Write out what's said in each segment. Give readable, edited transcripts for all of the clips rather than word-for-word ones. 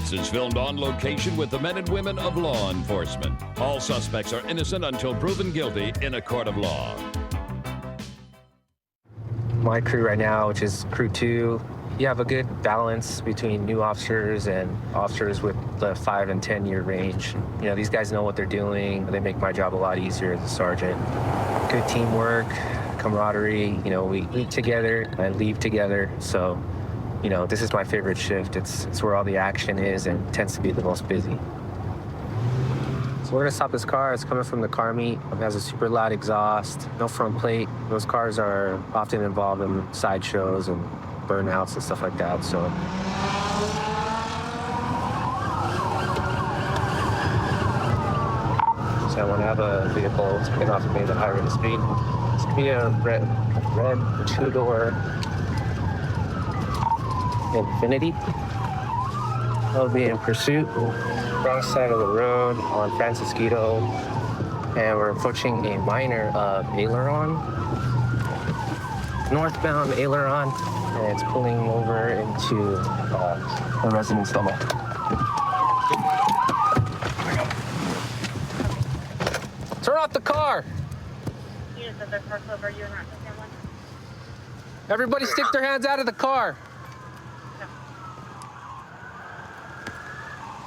This is filmed on location with the men and women of law enforcement. All suspects are innocent until proven guilty in a court of law. My crew right now, which is crew 2, you have a good balance between new officers and officers with the 5 and 10 year range. You know, these guys know what they're doing. They make my job a lot easier as a sergeant. Good teamwork, camaraderie. You know, we eat together and leave together. So, you know, this is my favorite shift. It's where all the action is and tends to be the most busy. So we're gonna stop this car. It's coming from the car meet. It has a super loud exhaust, no front plate. Those cars are often involved in sideshows and burnouts and stuff like that. So I want to have a vehicle get off of me at a high rate of speed. It's gonna be a red 2-door Infiniti. I'll be in pursuit. Wrong side of the road on Francisquito, and we're approaching a minor aileron, northbound aileron, and it's pulling over into a residence level. Turn off the car! Everybody stick their hands out of the car.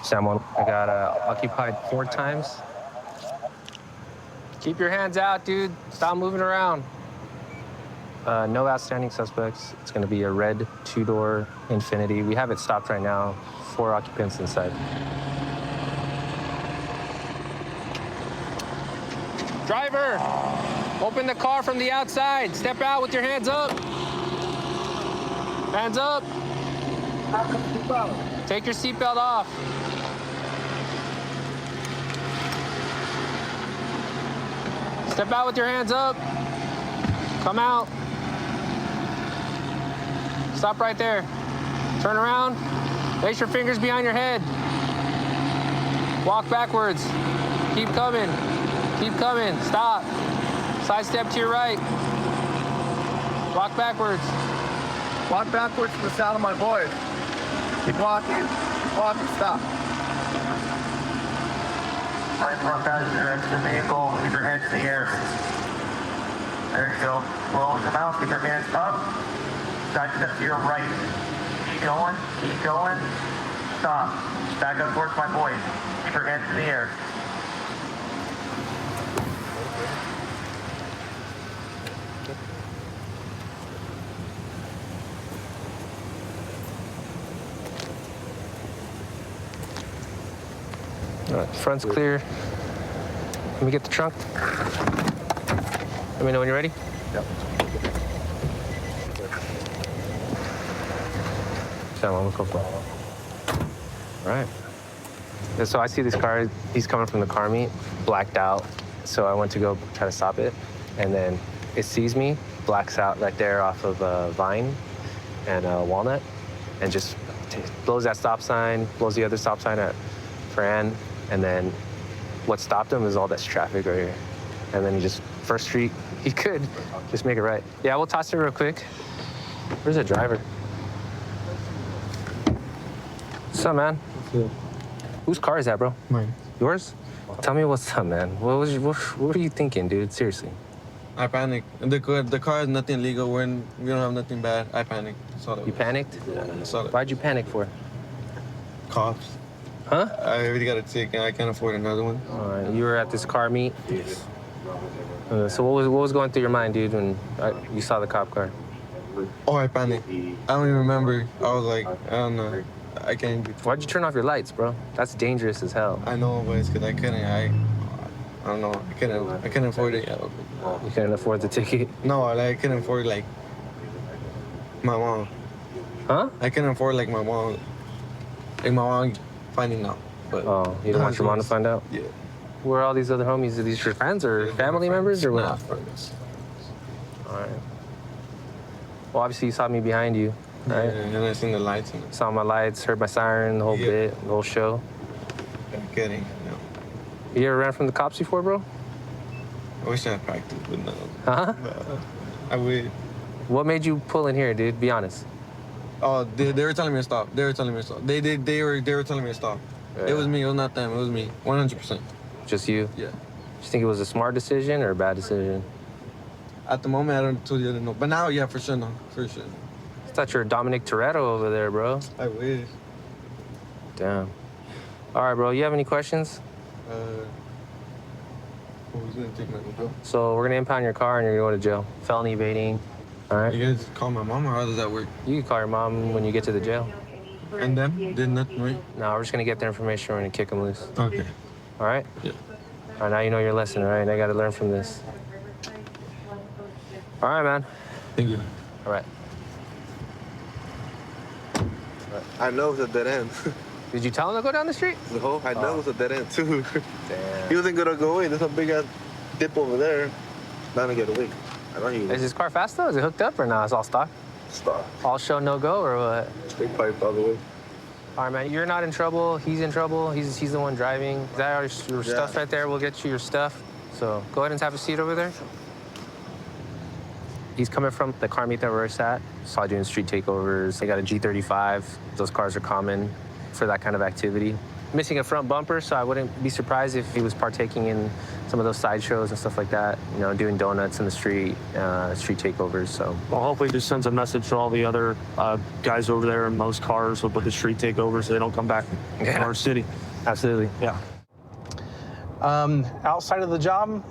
Someone, I got occupied 4 times. Keep your hands out, dude. Stop moving around. No outstanding suspects. It's gonna be a red 2-door Infiniti. We have it stopped right now. 4 occupants inside. Driver, open the car from the outside. Step out with your hands up. Hands up. Take your seatbelt off. Step out with your hands up. Come out. Stop right there. Turn around. Place your fingers behind your head. Walk backwards. Keep coming. Keep coming. Stop. Side step to your right. Walk backwards. Walk backwards to the sound of my voice. Keep walking. Keep walking. Stop. Right front passenger into the vehicle. Keep your head to the air. There you go. Roll with the mouth. Keep your hands up. Side step to your right. Keep going. Keep going. Stop. Back up towards my voice. Keep your head to the air. All right, front's clear. Let me get the trunk. Let me know when you're ready. Yep. Someone, look over. All right. And so I see this car. He's coming from the car meet, blacked out. So I went to go try to stop it, and then it sees me, blacks out right there off of Vine and Walnut, and just blows that stop sign, blows the other stop sign at Fran. And then what stopped him is all this traffic right here. And then he just, First Street, he could just make it right. Yeah, we'll toss it real quick. Where's the driver? What's up, man? Whose car is that, bro? Mine. Yours? Tell me what's up, man. What were you thinking, dude? Seriously. I panicked. The car has nothing legal. We don't have nothing bad. I panicked. That's all it You was. panicked? Yeah, that's all it. Why'd you panic for? Cops. Huh? I already got a ticket. I can't afford another one. All right, you were at this car meet. Yes. So what was going through your mind, dude, when you saw the cop car? Oh, I panicked. I don't even remember. I was like, I don't know. I can't. Why'd you turn off your lights, bro? That's dangerous as hell. I know, but it's because I couldn't. I don't know. I couldn't afford it. You couldn't afford the ticket. No, like, I couldn't afford like my mom. Huh? I couldn't afford like my mom. Like my mom finding out. But Oh, you don't want your mom to find out? Yeah. Where are all these other homies? Are these your friends or family members or what? Nah, friends. All right. Well, obviously you saw me behind you, right? Yeah, and I seen the lights and Saw my lights, heard my siren, the whole Yeah. bit, the whole show. I'm kidding. You ever ran from the cops before, bro? I wish I had practiced, but no. Huh? I would. What made you pull in here, dude? Be honest. Oh, they were telling me to stop. They were telling me to stop. They were telling me to stop. Yeah. It was me. It was not them. It was me. 100%. Just you? Yeah. You think it was a smart decision or a bad decision? At the moment, I didn't know. But now, yeah, for sure, no. For sure. I thought you were Dominic Toretto over there, bro. I wish. Damn. All right, bro. You have any questions? Who's gonna take my bro? So we're gonna impound your car and you're going to jail. Felony evading. All right. You guys call my mom, or how does that work? You can call your mom when you get to the jail. And them? Did nothing, right? No, we're just gonna get their information. We're gonna kick them loose. Okay. All right? Yeah. All right, now you know your lesson, all right? I gotta learn from this. All right, man. Thank you. All right. I know it's a dead end. Did you tell him to go down the street? No, I know it's a dead end too. Damn. He wasn't gonna go away. There's a big ass dip over there. Not gonna get away. I know he Is was. his car fast though? Is it hooked up or not? It's all stock? Stop. All show, no go or what? Big pipe all the way. All right, man. You're not in trouble. He's in trouble. He's the one driving. Is that all your stuff right there? We'll get you your stuff. So go ahead and have a seat over there. He's coming from the car meet that we're at. Saw doing street takeovers. They got a G35. Those cars are common for that kind of activity. Missing a front bumper, so I wouldn't be surprised if he was partaking in some of those sideshows and stuff like that. You know, doing donuts in the street, street takeovers. So Well, hopefully this sends a message to all the other guys over there in most cars with the street takeovers so they don't come back to our city. absolutely. Yeah. Outside of the job,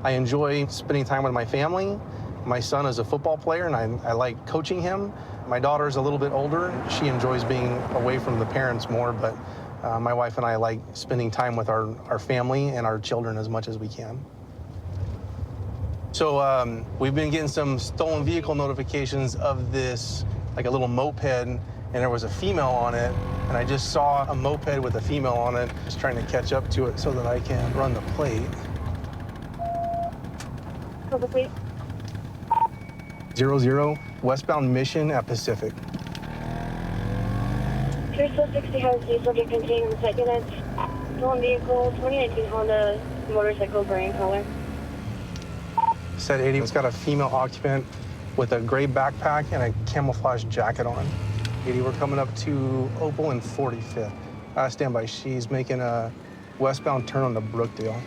I enjoy spending time with my family. My son is a football player, and I like coaching him. My daughter's a little bit older. She enjoys being away from the parents more, but my wife and I like spending time with our family and our children as much as we can. So we've been getting some stolen vehicle notifications of this, like a little moped, and there was a female on it. And I just saw a moped with a female on it, just trying to catch up to it so that I can run the plate. 00 westbound Mission at Pacific. Here's 60 has the subject contained in the site units. Stolen vehicle, 2019 Honda motorcycle gray in color. Set 80, it's got a female occupant with a gray backpack and a camouflage jacket on. 80, we're coming up to Opal and 45th. Stand by, she's making a westbound turn on the Brookdale.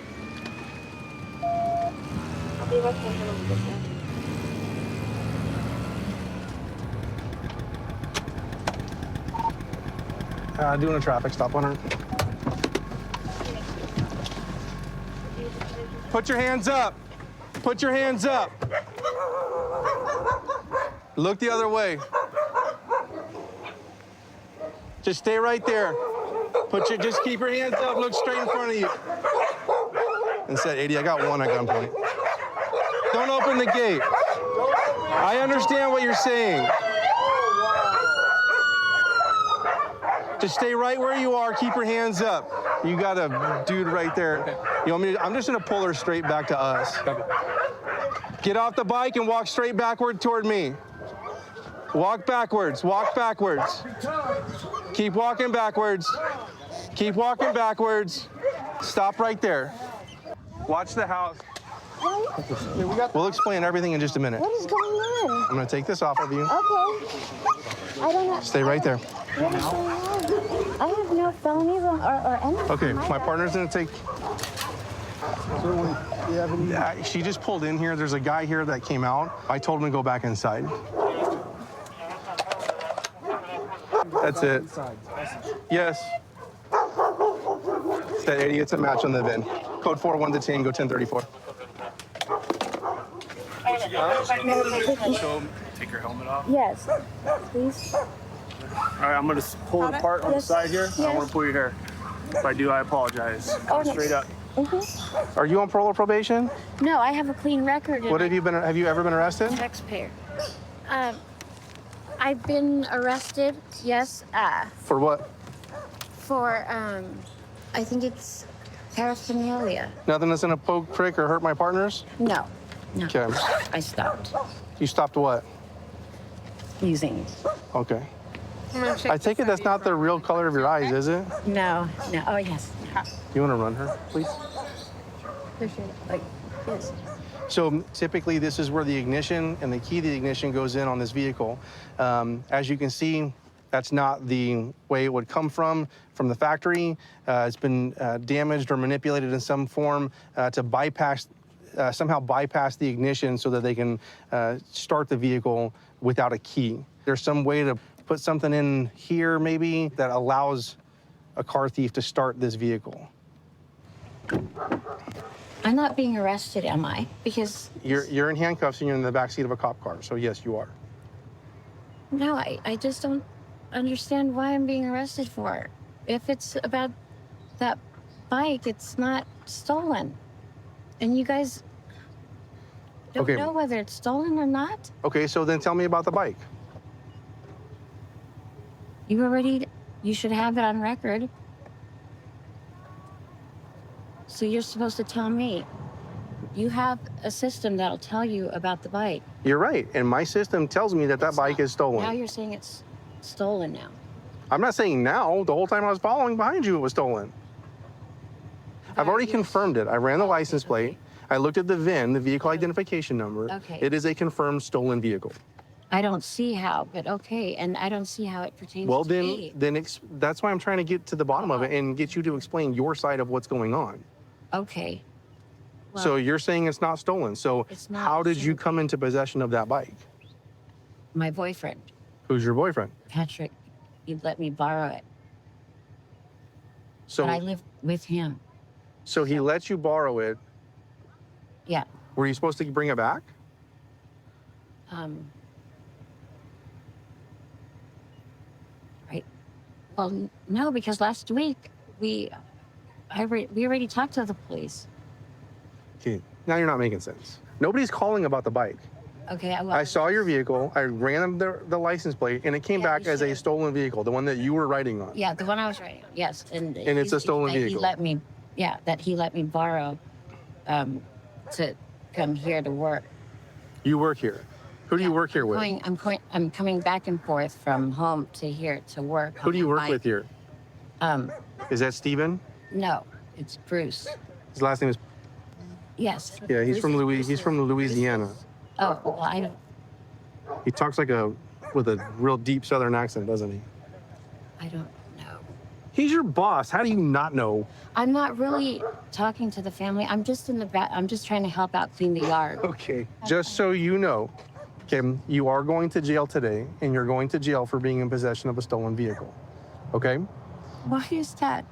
I'll be westbound turn on the Brookdale. Doing a traffic stop on her. Put your hands up. Put your hands up. Look the other way. Just stay right there. Just keep your hands up. Look straight in front of you. And said 80, I got one at gunpoint. Don't open the gate. I understand what you're saying. Just stay right where you are. Keep your hands up. You got a dude right there. You want me to, I'm just gonna pull her straight back to us. Get off the bike and walk straight backward toward me. Walk backwards, walk backwards. Keep walking backwards. Keep walking backwards. Stop right there. Watch the house. We'll explain everything in just a minute. What is going on? I'm gonna take this off of you. Okay. I don't know. Stay right there. What is going on? I have no felonies or anything. Okay, my partner's gonna take. She just pulled in here. There's a guy here that came out. I told him to go back inside. That's it. Yes. That 80, it's a match on the VIN. Code 41 to Tango 1034. So take your helmet off. Yes. Please. All right, I'm gonna pull it apart on the Yes. side here. I don't Yes. want to pull your hair. If I do, I apologize. Oh, no. Straight up. Are you on parole or probation? No, I have a clean record. What have you been? Have you ever been arrested? Taxpayer. I've been arrested, yes, For what? for, I think it's paraphernalia. Nothing that's gonna poke, prick, or hurt my partners? No, no. Okay. I stopped You stopped what? using. Okay. I take it that's not the real color of your eyes, is it? No, no. Oh, yes. You want to run her, please? Appreciate it. Like, yes. So typically this is where the ignition and the key to the ignition goes in on this vehicle. As you can see, that's not the way it would come from the factory. It's been damaged or manipulated in some form to bypass, somehow bypass the ignition so that they can start the vehicle without a key. There's some way to put something in here maybe that allows a car thief to start this vehicle. I'm not being arrested, am I? Because You're in handcuffs and you're in the back seat of a cop car, so yes, you are. no, I just don't understand why I'm being arrested for. If it's about that bike, it's not stolen. And you guys don't Okay. know whether it's stolen or not? Okay, so then tell me about the bike. You should have it on record. So you're supposed to tell me. You have a system that'll tell you about the bike. You're right, and my system tells me that that bike is stolen. Now you're saying it's stolen now. I'm not saying now. The whole time I was following behind you, it was stolen. I've already confirmed it. I ran the license plate. I looked at the VIN, the vehicle identification number. Okay. It is a confirmed stolen vehicle. I don't see how, but okay, and I don't see how it pertains Well, to me. that's why I'm trying to get to the bottom of it and get you to explain your side of what's going on. Okay. So Well, you're saying it's not stolen. So It's not how did you stolen. come into possession of that bike? my boyfriend, Who's your boyfriend? Patrick, he let me borrow it. So, But I live with him. so he let you borrow it. Yeah. Were you supposed to bring it back? Right. Well, no, because last week we already talked to the police. Okay, now you're not making sense. Nobody's calling about the bike. Okay. I saw your vehicle. I ran the license plate, and it came Yeah, back you as a should've- stolen vehicle, the one that you were riding on. Yeah, the one I was riding on. Yes, and it's a stolen that vehicle. He let me, that he let me borrow, to come here to work. You work here. Who do you work here with? I'm coming back and forth from home to here to work. Who do you work with here? Um, Is that Steven? no, it's Bruce. His last name is. Yes. Yeah, he's from Bruce He's from Louisiana. Oh, well, I don't. He talks with a real deep Southern accent, doesn't he? I don't know. He's your boss. How do you not know? I'm not really talking to the family. I'm just in the back. I'm just trying to help out clean the yard. Okay. Just so you know, Kim, you are going to jail today, and you're going to jail for being in possession of a stolen vehicle. Okay? Why is that?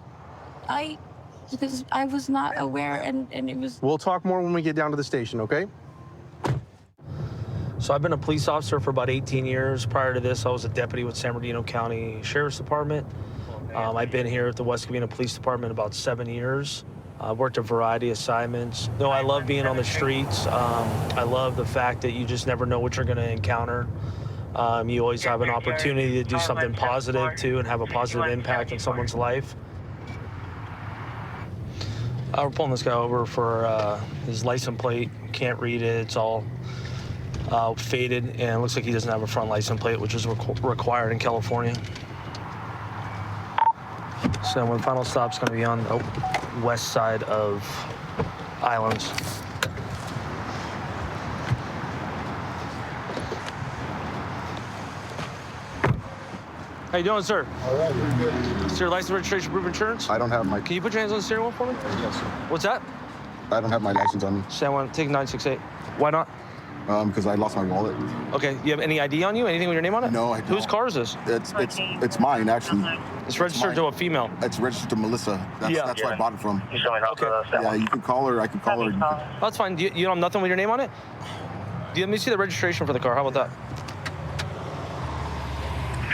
Because I was not aware, and it was. We'll talk more when we get down to the station, okay? So I've been a police officer for about 18 years. Prior to this, I was a deputy with San Bernardino County Sheriff's Department. I've been here at the West Covina Police Department about 7 years. I've worked a variety of assignments. No, I love being on the streets. I love the fact that you just never know what you're going to encounter. You always have an opportunity to do something positive too and have a positive impact in someone's life. We're pulling this guy over for his license plate. Can't read it. It's all faded, and it looks like he doesn't have a front license plate, which is required in California. So the final stop's going to be on the west side of Islands. How you doing, sir? All right, you're good. Is your license, registration, proof of insurance? I don't have my. Can you put your hands on the steering wheel for me? Yes, sir. What's that? I don't have my license on me. Say I want to take 968. Why not? Because I lost my wallet. Okay, you have any ID on you? Anything with your name on it? No, I don't. Whose car is this? It's mine actually. It's registered to a female. It's registered to Melissa. That's where I bought it from. Okay. Yeah, you can call her. I can call her. That's fine. You don't have nothing with your name on it? Let me see the registration for the car. How about that?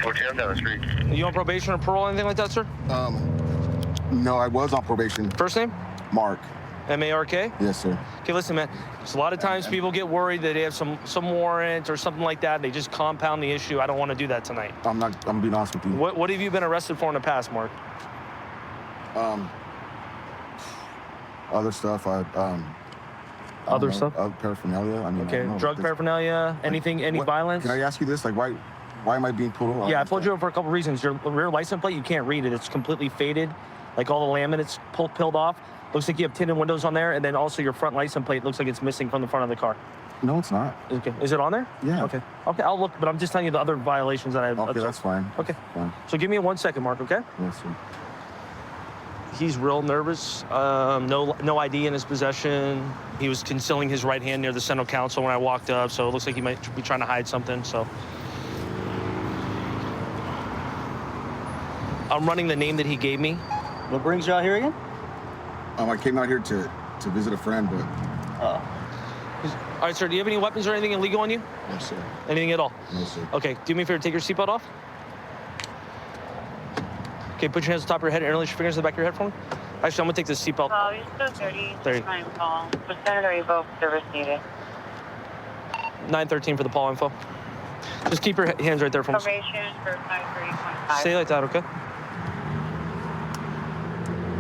14 down the street. Are you on probation or parole, anything like that, sir? No, I was on probation. First name? Mark. M-A-R-K? Yes, sir. Okay, listen, man. So a lot of times people get worried that they have some warrant or something like that. They just compound the issue. I don't want to do that tonight. I'm being honest with you. What have you been arrested for in the past, Mark? Other stuff. Other stuff? Paraphernalia. I mean, Okay, I don't know. drug paraphernalia, anything, any violence? Can I ask you this? Like, Why am I being pulled over? Yeah, I pulled you over for a couple reasons. Your rear license plate, you can't read it. It's completely faded. Like all the laminates peeled off. Looks like you have tinted windows on there, and then also your front license plate looks like it's missing from the front of the car. No, it's not. Okay. Is it on there? Yeah. Okay. Okay, I'll look, but I'm just telling you the other violations that I have. Okay, that's fine. Okay. Fine. So give me 1 second, Mark, okay? Yes, sir. He's real nervous. No ID in his possession. He was concealing his right hand near the central console when I walked up, so it looks like he might be trying to hide something, so. I'm running the name that he gave me. What brings you out here again? I came out here to visit a friend, but... All right, sir, do you have any weapons or anything illegal on you? No, sir. Anything at all? No, sir. Okay, do me a favor, take your seatbelt off. Okay, put your hands on top of your head and interlace your fingers in the back of your head for me. Actually, I'm gonna take this seatbelt. Call, you're still 30. 30. Time call. Senator revoked service needed. 913 for the Paul info. Just keep your hands right there for me. Probation for 530.5. Stay like that, okay?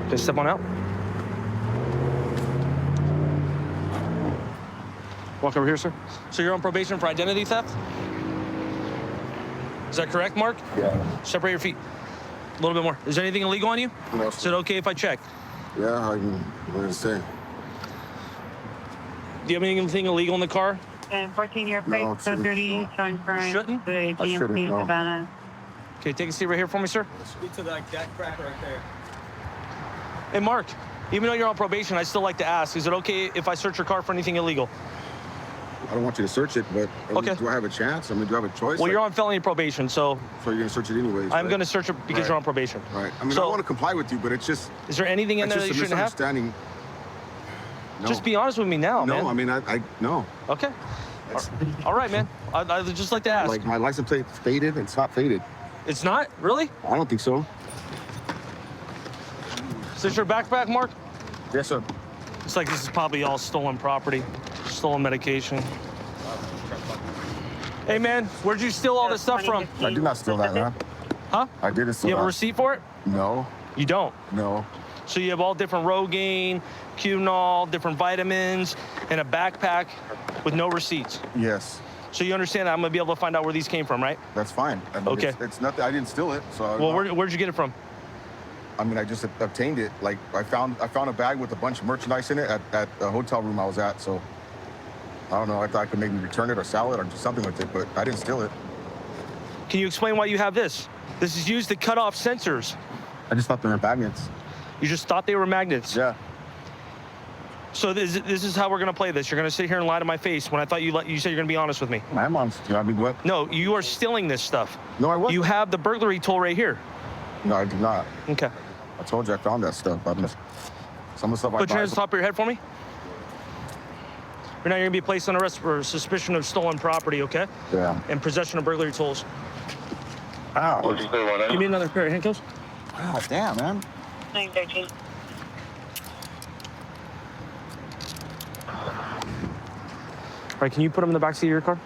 Just step on out. Walk over here, sir. So you're on probation for identity theft? Is that correct, Mark? Yeah. Separate your feet. A little bit more. Is there anything illegal on you? No, Is it okay if I check? Yeah, I'm going to say. Do you have anything illegal in the car? And 14-year plate, No, so 30, showing crime. Shouldn't? I shouldn't, no. Savannah. Okay, take a seat right here for me, sir. Speak to that crack right there. Hey, Mark, even though you're on probation, I still like to ask, is it okay if I search your car for anything illegal? I don't want you to search it, but Okay. do I have a chance? I mean, do I have a choice? Well, you're on felony probation, so So you're going to search it anyways, I'm right? going to search it because Right. you're on probation. Right. I mean, So- I want to comply with you, but it's just... Is there anything in It's there that just you a shouldn't have? misunderstanding. No. Just be honest with me now, man. No, I mean, I no. Okay. All right, man. I'd just like to ask. Like, my license plate faded. It's not faded. It's not? Really? I don't think so. Is this your backpack, Mark? Yes, sir. It's like this is probably all stolen property, stolen medication. Hey, man, where'd you steal all this stuff from? I did not steal that, man. Huh? I didn't steal You have a that. receipt for it? No, You don't. no. So you have all different Rogaine, Cunol, different vitamins, and a backpack with no receipts. Yes, So you understand that I'm gonna be able to find out where these came from, right? that's fine. I mean, Okay. It's nothing. I didn't steal it. So. Well, where'd you get it from? I mean, I just obtained it. Like, I found a bag with a bunch of merchandise in it at the hotel room I was at. So, I don't know. I thought I could maybe return it or sell it or do something with it, but I didn't steal it. Can you explain why you have this? This is used to cut off sensors. I just thought they were magnets. You just thought they were magnets. Yeah. So this is how we're gonna play this. You're gonna sit here and lie to my face when I thought you said you're gonna be honest with me. I'm honest with you. I mean, what? No, you are stealing this stuff. No, I wasn't. You have the burglary tool right here. No, I did not. Okay. I told you I found that stuff. Some of the stuff I Put your buy- hands on top of your head for me. Right now, you're gonna be placed on arrest for suspicion of stolen property, okay? Yeah. And possession of burglary tools. Ow. Give me another pair of handcuffs. Wow, damn, man. 913. All right, can you put them in the back seat of your car?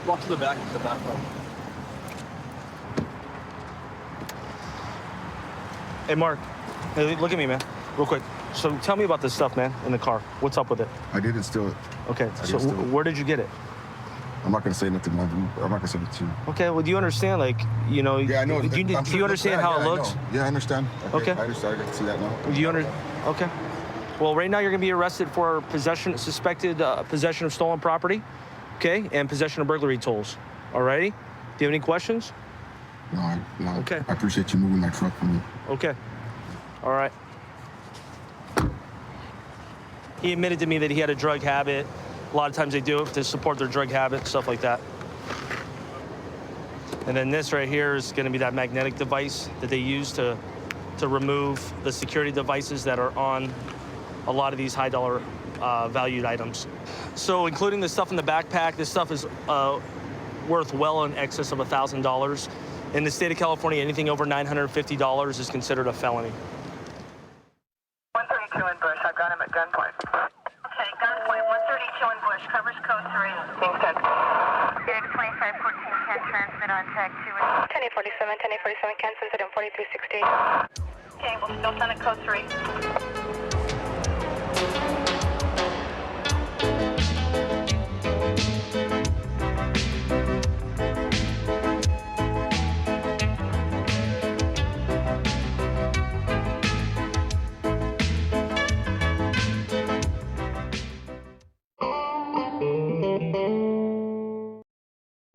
Walk to the back of the back. Hey, Mark. Hey, look at me, man. Real quick. So tell me about this stuff, man, in the car. What's up with it? I didn't steal it. Okay, I so didn't steal it. where did you get it? I'm not gonna say nothing. I'm not gonna say it to you. Okay, well, do you understand, like, you know, Yeah, I know. do you I'm sure it looks understand bad. how Yeah, it I looks? know. Yeah, I understand. Okay. I understand. I can see that now. Do you Okay. Well, right now you're gonna be arrested for suspected possession of stolen property, okay, and possession of burglary tools. Alrighty? Do you have any questions? No. Okay. I appreciate you moving my truck for me. Okay. All right. He admitted to me that he had a drug habit. A lot of times they do it to support their drug habit, stuff like that. And then this right here is going to be that magnetic device that they use to remove the security devices that are on a lot of these high dollar valued items. So including the stuff in the backpack, this stuff is worth well in excess of $1,000. In the state of California, anything over $950 is considered a felony. 132 in Bush. I've got him at gunpoint. Okay, gunpoint 132 in Bush, covers code 3. Team 10. Big 2514 can transmit on tag 2. 1047, 1047 can send it in 4360. Okay, we'll still send it code 3.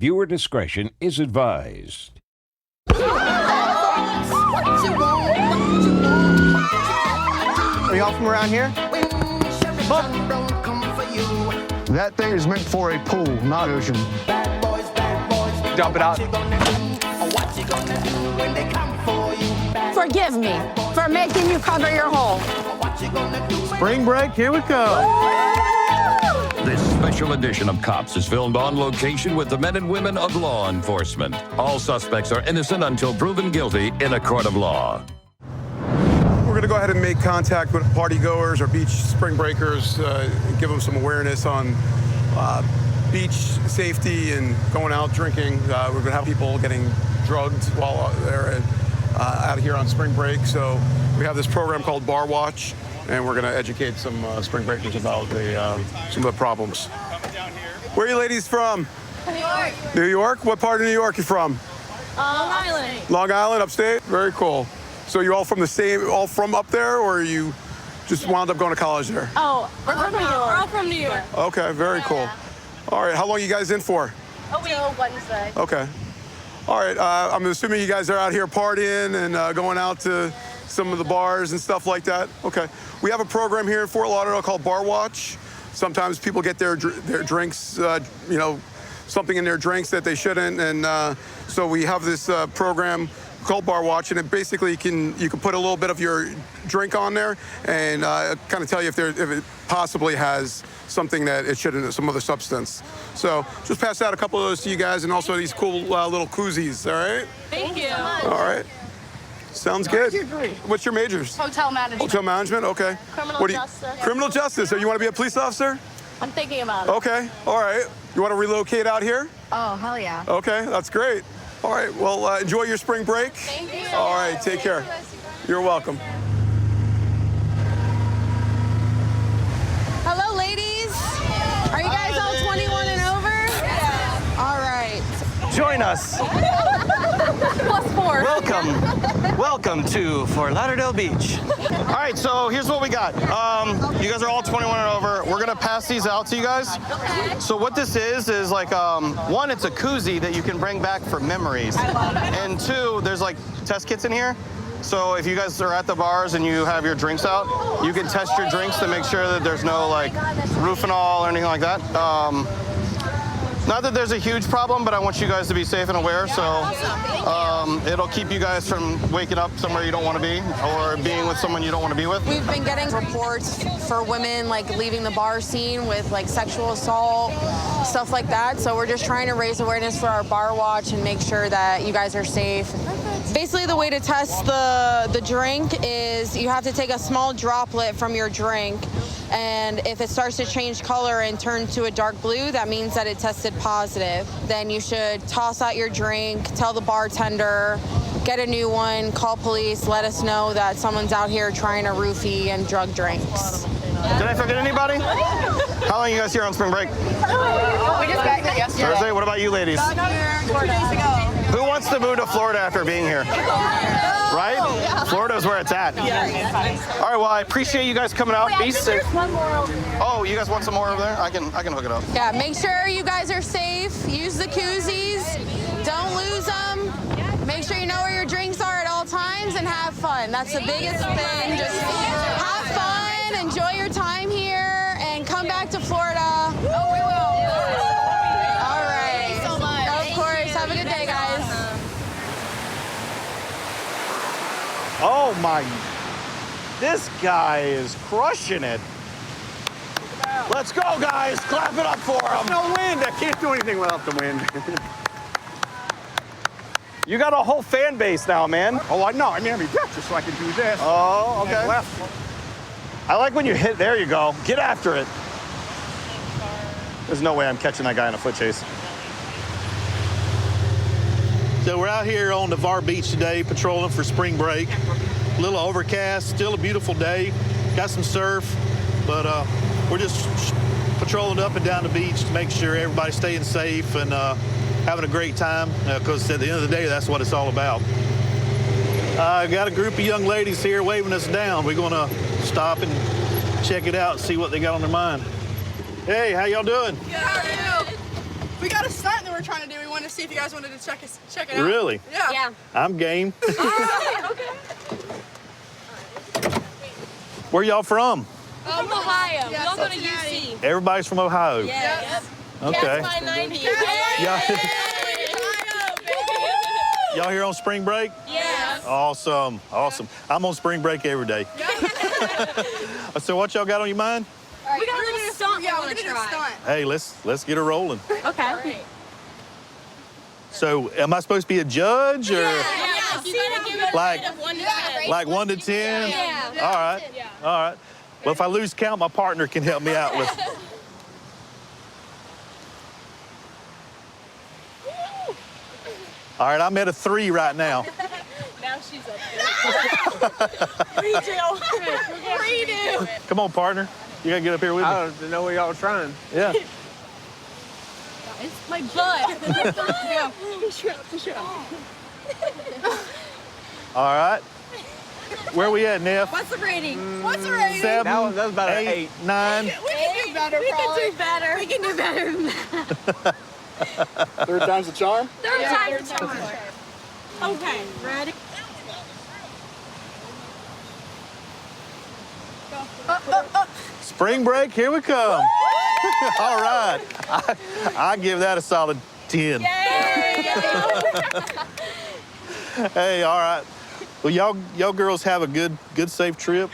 Viewer discretion is advised. Are y'all from around here? That thing is meant for a pool, not ocean. Dump it out. Forgive me for making you cover your hole. Spring break, here we go. This special edition of Cops is filmed on location with the men and women of law enforcement. All suspects are innocent until proven guilty in a court of law. We're going to go ahead and make contact with party goers or beach spring breakers, give them some awareness on beach safety and going out drinking. We're going to have people getting drugged while they're out here on spring break. So we have this program called Bar Watch, and we're going to educate some spring breakers about some of the problems. Where are you ladies from? New York. New York? What part of New York are you from? Long Island. Long Island, upstate? Very cool. So you all from up there, or you just wound up going to college there? Oh, we're from New York. We're all from New York. Okay, very cool. All right, how long are you guys in for? A week. Wednesday. Okay. All right, I'm assuming you guys are out here partying and going out to some of the bars and stuff like that. Okay. We have a program here in Fort Lauderdale called Bar Watch. Sometimes people get their drinks, something in their drinks that they shouldn't, and so we have this program called Bar Watch, and it basically you can put a little bit of your drink on there and kind of tell you if it possibly has something that it shouldn't, some other substance. So just pass out a couple of those to you guys, and also these cool little koozies. All right. Thank you. All right. Sounds good. What's your majors? Hotel management. Hotel management. Okay. Criminal justice. Criminal justice. So you want to be a police officer? I'm thinking about it. Okay. All right. You want to relocate out here? Oh, hell yeah. Okay. That's great. All right, well, enjoy your spring break. Thank you. All right, take care. You're welcome. Hello, ladies. Are you guys all 21 and over? Yeah. All right. Join us. +4. Welcome to Fort Lauderdale Beach. All right, so here's what we got. You guys are all 21 and over. We're gonna pass these out to you guys. Okay. So what this is like, one, it's a koozie that you can bring back for memories. I love it. And two, there's like test kits in here. So if you guys are at the bars and you have your drinks out, you can test your drinks to make sure that there's no like roofinol or anything like that. Not that there's a huge problem, but I want you guys to be safe and aware, so it'll keep you guys from waking up somewhere you don't want to be or being with someone you don't want to be with. We've been getting reports for women like leaving the bar scene with like sexual assault, stuff like that. So we're just trying to raise awareness for our Bar Watch and make sure that you guys are safe. Basically, the way to test the drink is you have to take a small droplet from your drink, and if it starts to change color and turn to a dark blue, that means that it tested positive. Then you should toss out your drink, tell the bartender, get a new one, call police, let us know that someone's out here trying to roofie and drug drinks. Did I forget anybody? How long are you guys here on spring break? We just got here yesterday. Thursday? What about you ladies? Got here 2 days ago. Who wants to move to Florida after being here? Right? Florida's where it's at. All right, well, I appreciate you guys coming out. Be safe. Oh, you guys want some more over there? I can hook it up. Yeah, make sure you guys are safe. Use the koozies. Don't lose them. Make sure you know where your drinks are at all times and have fun. That's the biggest thing. Just have fun, enjoy your time here, and come back to Florida. Oh, we will. All right. Thanks so much. Of course. Have a good day, guys. Oh my, this guy is crushing it. Let's go, guys. Clap it up for him. No wind. I can't do anything without the wind. You got a whole fan base now, man. Oh, I know. I mean, just so I can do this. Oh, okay. And left. I like when you hit, there you go. Get after it. There's no way I'm catching that guy in a foot chase. So we're out here on Navarre Beach today, patrolling for spring break. A little overcast, still a beautiful day. Got some surf, but we're just patrolling up and down the beach to make sure everybody's staying safe and having a great time, because at the end of the day, that's what it's all about. I got a group of young ladies here waving us down. We're gonna stop and check it out and see what they got on their mind. Hey, how y'all doing? How are you? We got a stunt that we're trying to do. We wanted to see if you guys wanted to check it out. Really? Yeah. Yeah. I'm game. Okay. Where y'all from? From Ohio. We all go to UC. Everybody's from Ohio. Yes. Okay. Cast 90. Y'all here on spring break? Yes. Awesome. Awesome. I'm on spring break every day. So what y'all got on your mind? We got a little stunt. Yeah, we're gonna do a stunt. Hey, let's get her rolling. Okay. So am I supposed to be a judge or Yeah. You gotta give it like a 1 to 10. like 1 to 10? Yeah. All right. All right. Well, if I lose count, my partner can help me out with. All right, I'm at a 3 right now. Now she's up there. Redo. Redo. Come on, partner. You gotta get up here with me. I don't know where y'all trying. Yeah. It's my butt. Yeah. All right. Where we at, Neff? What's the rating? What's the rating? 7. That was about an 8, 9. We can do better. We can do better. We can do better than that. Third time's the charm? Third time's the charm. Okay, ready? Spring break, here we come. All right. I give that a solid 10. Hey, all right. Well, y'all girls have a good, safe trip.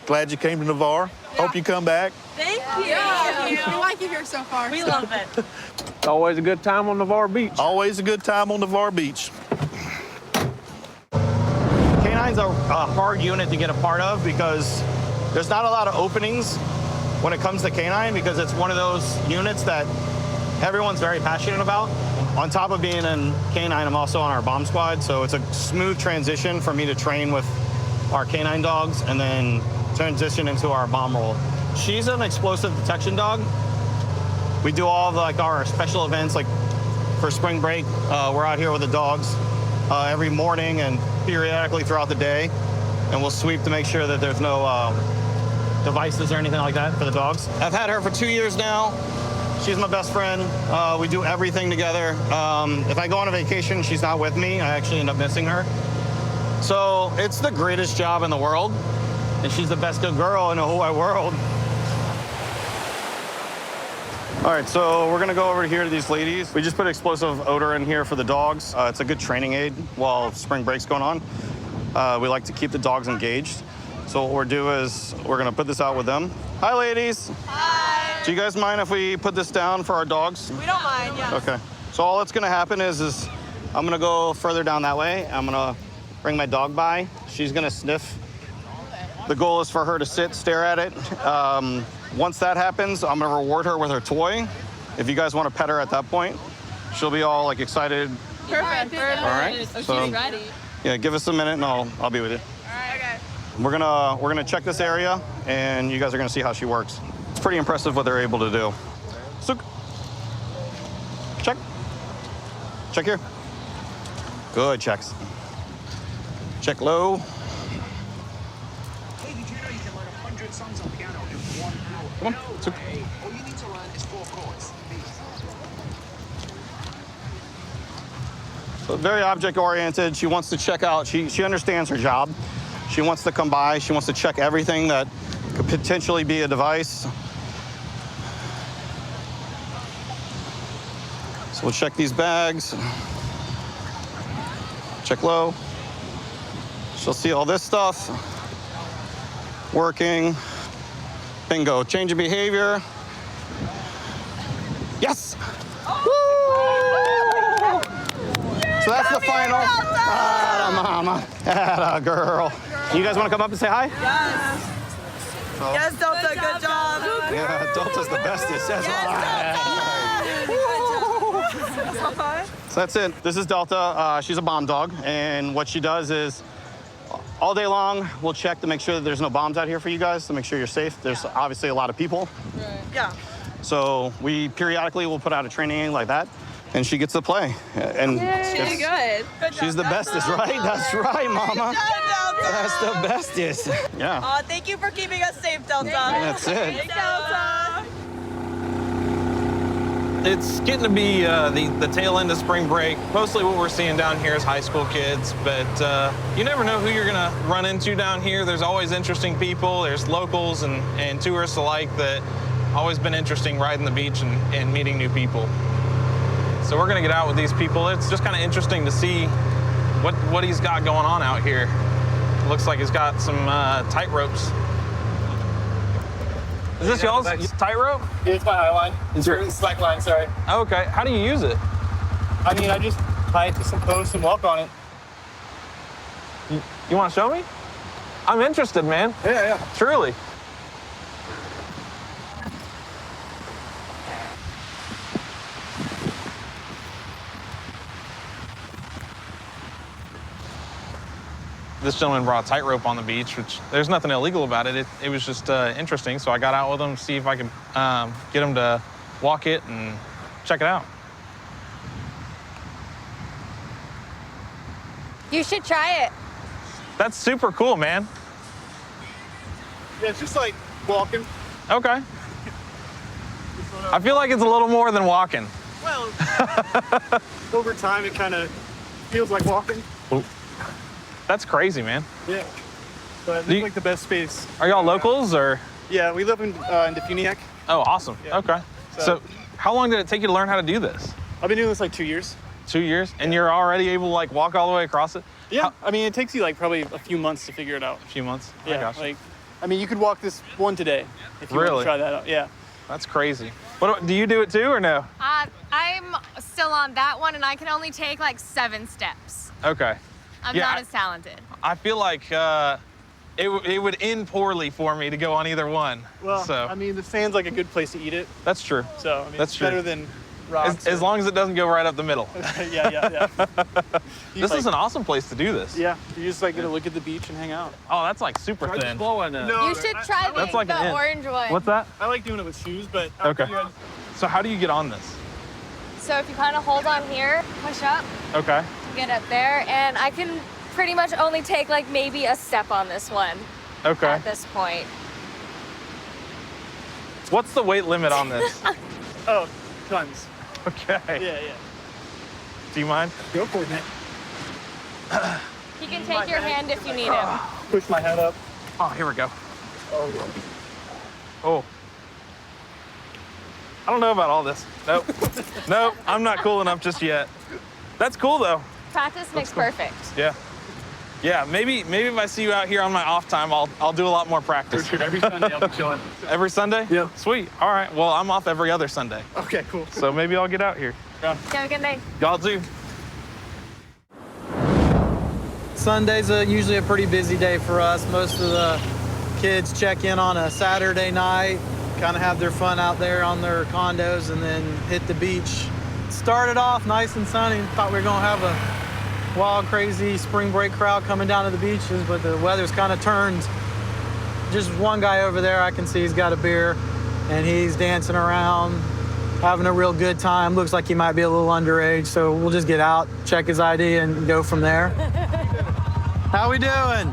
Glad you came to Navarre. Hope you come back. Thank you. Yeah. We like it here so far. We love it. It's always a good time on Navarre Beach. Always a good time on Navarre Beach. Canine's a hard unit to get a part of because there's not a lot of openings when it comes to canine because it's one of those units that everyone's very passionate about. On top of being in canine, I'm also on our bomb squad, so it's a smooth transition for me to train with our canine dogs and then transition into our bomb role. She's an explosive detection dog. We do all of our special events, like for spring break. We're out here with the dogs every morning and periodically throughout the day, and we'll sweep to make sure that there's no devices or anything like that for the dogs. I've had her for 2 years now. She's my best friend. We do everything together. If I go on a vacation, she's not with me. I actually end up missing her. So it's the greatest job in the world, and she's the best good girl in the whole wide world. All right, so we're gonna go over here to these ladies. We just put explosive odor in here for the dogs. It's a good training aid while spring break's going on. We like to keep the dogs engaged. So what we'll do is we're gonna put this out with them. Hi, ladies. Hi. Do you guys mind if we put this down for our dogs? We don't mind, yeah. Okay. So all that's gonna happen is I'm gonna go further down that way. I'm gonna bring my dog by. She's gonna sniff. The goal is for her to sit, stare at it. Once that happens, I'm gonna reward her with her toy. If you guys wanna pet her at that point, she'll be all excited. Perfect. All right. So, ready. yeah, give us a minute and I'll be with you. All right, okay. We're gonna check this area and you guys are gonna see how she works. It's pretty impressive what they're able to do. Sook. Check. Check here. Good checks. Check low. Hey, did you know you can learn 100 songs on piano in 1 hour? Come on. Sook. All you need to learn is 4 chords. So very object oriented. She wants to check out. She understands her job. She wants to come by. She wants to check everything that could potentially be a device. So we'll check these bags. Check low. She'll see all this stuff. Working. Bingo. Change of behavior. Yes! So that's the final. Atta mama. Atta girl. You guys want to come up and say hi? Yes. So, Yes, Delta, good job. yeah, Delta's the bestest. That's all right. So that's it. This is Delta. She's a bomb dog, and what she does is all day long we'll check to make sure that there's no bombs out here for you guys, to make sure you're safe. There's obviously a lot of people. Right. Yeah. So we periodically will put out a training aid like that, and she gets to play. And She's good. she's the bestest, right? That's right, mama. That's the bestest. Yeah. Thank you for keeping us safe, Delta. That's it. Thanks, Delta. it's getting to be the tail end of spring break. Mostly what we're seeing down here is high school kids, but you never know who you're gonna run into down here. There's always interesting people. There's locals and tourists alike that always been interesting riding the beach and meeting new people. So we're gonna get out with these people. It's just kind of interesting to see what he's got going on out here. It looks like he's got some tight ropes. Is this y'all's tightrope? Yeah, it's my high line. Is your slack line, sorry. Okay, how do you use it? I mean, I just tie it to some posts and walk on it. You want to show me? I'm interested, man. Yeah. Truly. This gentleman brought a tightrope on the beach, which there's nothing illegal about it. It was just interesting, so I got out with him to see if I could get him to walk it and check it out. You should try it. That's super cool, man. Yeah, it's just like walking. Okay. I feel like it's a little more than walking. Well, over time, it kind of feels like walking. That's crazy, man. Yeah. But it's like the best space. Are y'all locals or? Yeah, we live in Defuniak. Oh, awesome. Yeah. Okay. So how long did it take you to learn how to do this? I've been doing this like 2 years. 2 years? And you're already able to like walk all the way across it? Yeah. I mean, it takes you like probably a few months to figure it out. A few months? Yeah. I gotcha. Like, I mean, you could walk this one today if you want Really? to try that out. Yeah. That's crazy. What do you do it too or no? I'm still on that one, and I can only take like 7 steps. Okay. I'm Yeah, not as talented. I feel like it would end poorly for me to go on either one. Well, so I mean, the sand's like a good place to eat it. that's true. So, I mean, That's it's true. better than rocks. As long as it doesn't go right up the middle. Yeah. This is an awesome place to do this. Yeah, you're just like gonna look at the beach and hang out. Oh, that's like super thin. No, You should try That's like an the int. orange one. What's that? I like doing it with shoes, but Okay. So how do you get on this? So if you kind of hold on here, push up, Okay. get up there, and I can pretty much only take like maybe a step on this one Okay. at this point. What's the weight limit on this? Oh, tons. Okay. Yeah. Do you mind? Go for it, man. He can take your hand if you need him. Push my head up. Oh, here we go. Oh. Oh. I don't know about all this. Nope. Nope, I'm not cool enough just yet. That's cool though. Practice makes perfect. Yeah. Yeah, maybe if I see you out here on my off time, I'll do a lot more practice. For sure. Every Sunday I'll be chilling. Every Sunday? Yeah. Sweet. All right. Well, I'm off every other Sunday. Okay, cool. So maybe I'll get out here. Yeah. Have a good night. Y'all too. Sunday's usually a pretty busy day for us. Most of the kids check in on a Saturday night, kind of have their fun out there on their condos, and then hit the beach. Started off nice and sunny. Thought we were gonna have a wild, crazy spring break crowd coming down to the beaches, but the weather's kind of turned. Just one guy over there, I can see he's got a beer, and he's dancing around, having a real good time. Looks like he might be a little underage, so we'll just get out, check his ID, and go from there. How we doing?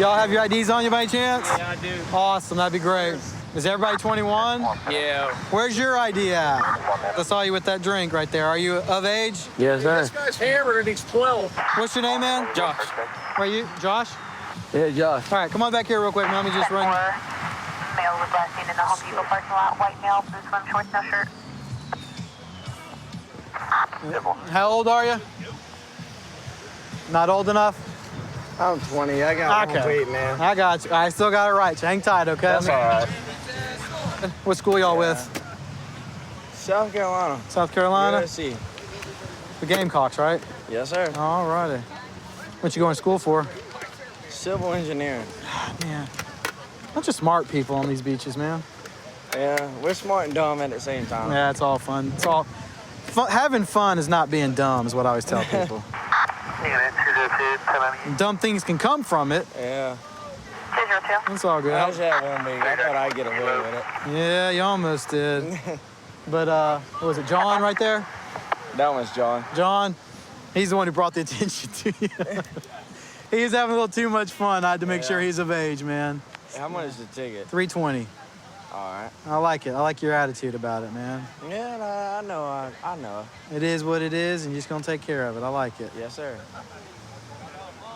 Y'all have your IDs on you by any chance? Yeah, I do. Awesome, that'd be great. Is everybody 21? Yeah. Where's your ID at? I saw you with that drink right there. Are you of age? Yes, sir. This guy's hammered and he's 12. What's your name, man? Josh. Where are you? Josh? Yeah, Josh. All right, come on back here real quick. Let me just run. Male was last seen in the Home Depot parking lot. White male, blue swim shorts, no shirt. How old are you? Not old enough? I'm 20. I got one weight, man. I got you. I still got it right. Hang tight, okay? That's all right. What school y'all with? South Carolina. South Carolina? USC. The Gamecocks, right? Yes, sir. All righty. What you going to school for? Civil engineering. Man, bunch of smart people on these beaches, man. Yeah, we're smart and dumb at the same time. Yeah, it's all fun. It's all having fun is not being dumb, is what I always tell people. Dumb things can come from it. Yeah. It's all good. I just had one week. I thought I'd get away with it. Yeah, you almost did. But what was it, John right there? That one's John. John, he's the one who brought the attention to you. He was having a little too much fun. I had to make sure he's of age, man. How much is the ticket? $320. All right. I like it. I like your attitude about it, man. Yeah, I know. It is what it is, and you're just gonna take care of it. I like it. Yes, sir.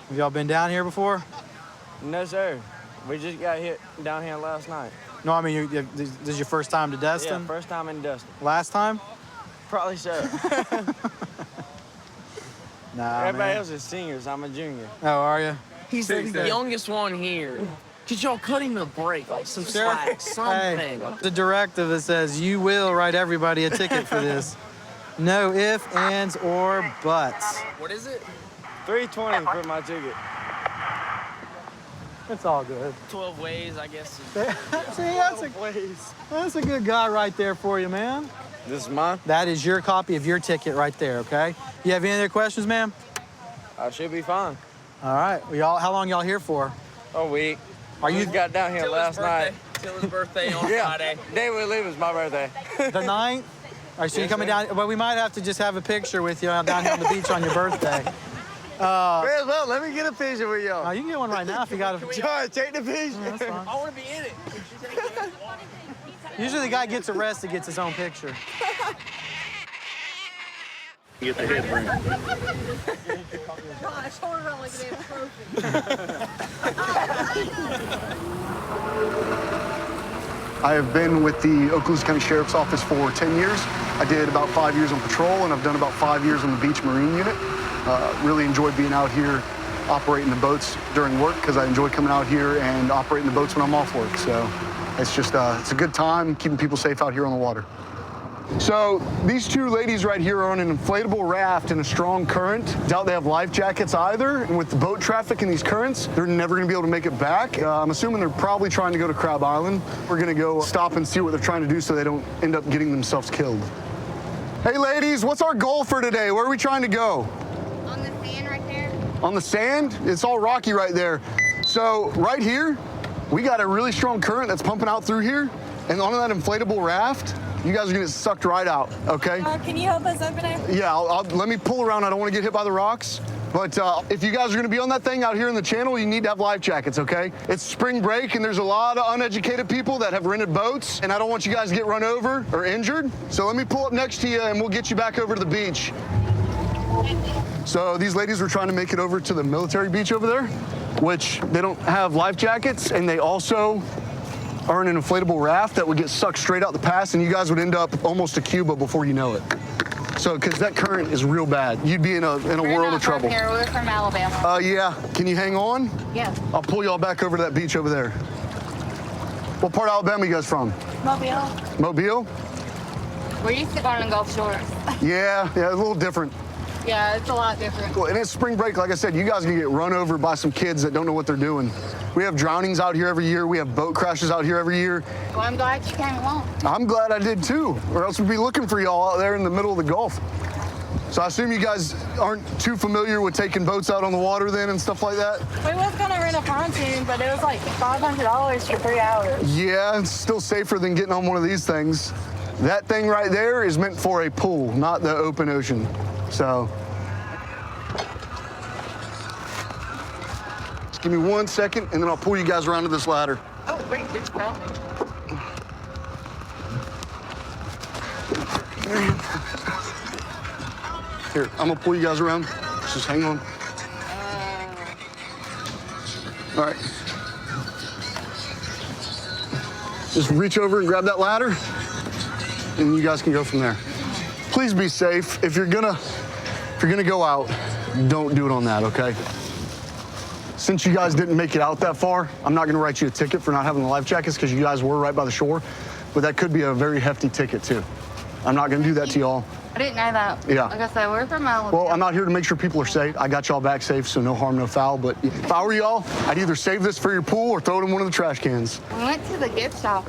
Have y'all been down here before? No, sir. We just got hit down here last night. No, I mean, this is your first time to Destin? Yeah, first time in Destin. Last time? Probably so. Nah, Everybody man. else is seniors. I'm a junior. Oh, are you? He's the youngest one here. Could y'all cut him a break, like some slack, something? Hey, the directive that says you will write everybody a ticket for this. No ifs, ands, or buts. What is it? $3.20 for my ticket. It's all good. 12 ways, I guess. See, that's a good guy right there for you, man. This is mine? That is your copy of your ticket right there, okay? You have any other questions, ma'am? I should be fine. All right. How long y'all here for? A week. Are you got down here last night? Till his birthday on Yeah, Friday. day we leave is my birthday. The 9th? All right, so you're coming down, but we might have to just have a picture with you down here on the beach on your birthday. Well, let me get a picture with y'all. Oh, you can get one right now if you got a... John, take the picture. Yeah, that's fine. I want to be in it. Usually the guy gets arrested, gets his own picture. Get the head ring. Gosh, hold it on like a damn I have been with the Okaloosa County Sheriff's Office for 10 years. I did about 5 years on patrol, and I've done about 5 years on the Beach Marine Unit. Really enjoyed being out here operating the boats during work because I enjoy coming out here and operating the boats when I'm off work. So it's just, it's a good time keeping people safe out here on the water. So these two ladies right here are on an inflatable raft in a strong current. Doubt they have life jackets either. And with the boat traffic and these currents, they're never gonna be able to make it back. I'm assuming they're probably trying to go to Crab Island. We're gonna go stop and see what they're trying to do so they don't end up getting themselves killed. Hey ladies, what's our goal for today? Where are we trying to go? On the sand right there. On the sand? It's all rocky right there. So right here, we got a really strong current that's pumping out through here. And on that inflatable raft, you guys are gonna get sucked right out, okay? Can you help us open it? Yeah, let me pull around. I don't want to get hit by the rocks. But if you guys are going to be on that thing out here in the channel, you need to have life jackets, okay? It's spring break, and there's a lot of uneducated people that have rented boats, and I don't want you guys to get run over or injured. So let me pull up next to you, and we'll get you back over to the beach. So these ladies were trying to make it over to the military beach over there, which they don't have life jackets, and they also are in an inflatable raft that would get sucked straight out the pass, and you guys would end up almost to Cuba before you know it. So, because that current is real bad. You'd be in a world of trouble. Here. We're from Alabama. Yeah. Can you hang on? Yeah. I'll pull y'all back over to that beach over there. What part of Alabama you guys from? Mobile. Mobile? We're used to going to Gulf Shores. Yeah, a little different. Yeah, it's a lot different. Cool. And it's spring break, like I said, you guys are gonna get run over by some kids that don't know what they're doing. We have drownings out here every year. We have boat crashes out here every year. Well, I'm glad you came along. I'm glad I did too, or else we'd be looking for y'all out there in the middle of the Gulf. So I assume you guys aren't too familiar with taking boats out on the water then and stuff like that? We was gonna rent a pontoon, but it was like $500 for 3 hours. Yeah, it's still safer than getting on one of these things. That thing right there is meant for a pool, not the open ocean. So, just give me 1 second and then I'll pull you guys around to this ladder. Oh, wait, good spell. Here, I'm gonna pull you guys around. Just hang on. All right. Just reach over and grab that ladder, and you guys can go from there. Please be safe. If you're gonna go out, don't do it on that, okay? Since you guys didn't make it out that far, I'm not gonna write you a ticket for not having the life jackets because you guys were right by the shore, but that could be a very hefty ticket too. I'm not gonna do that to y'all. I didn't know that. Yeah. Like I said, we're from Alabama. Well, I'm out here to make sure people are safe. I got y'all back safe, so no harm, no foul. But if I were y'all, I'd either save this for your pool or throw it in one of the trash cans. We went to the gift shop.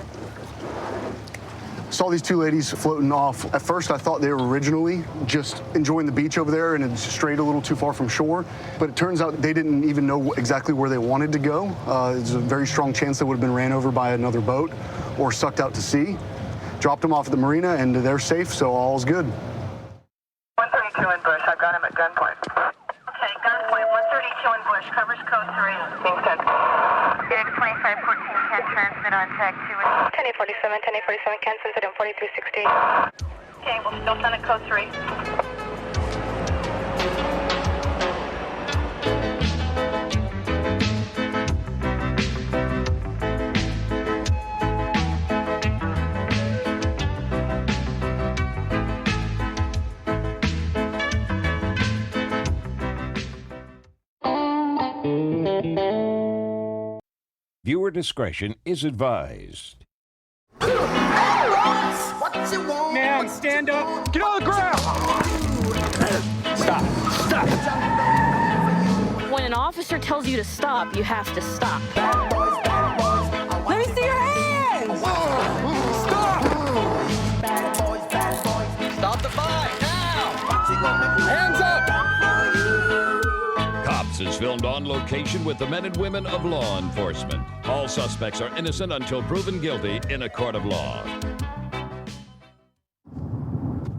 Saw these two ladies floating off. At first, I thought they were originally just enjoying the beach over there and had strayed a little too far from shore. But it turns out they didn't even know exactly where they wanted to go. There's a very strong chance they would have been ran over by another boat or sucked out to sea. Dropped them off at the marina, and they're safe, so all's good. 132 in Bush. I've got him at gunpoint. Okay, gunpoint, 132 in Bush, covers code 3. Being sent. Big 2514 can transmit on tag 2. 1047, 1047, cancel incident 4360. Okay, we'll still send a code 3. Viewer discretion is advised. Man, stand up. Get on the ground. Stop. Stop. When an officer tells you to stop, you have to stop. Let me see your hands. Stop. Stop the fight now. Hands up. Cops is filmed on location with the men and women of law enforcement. All suspects are innocent until proven guilty in a court of law.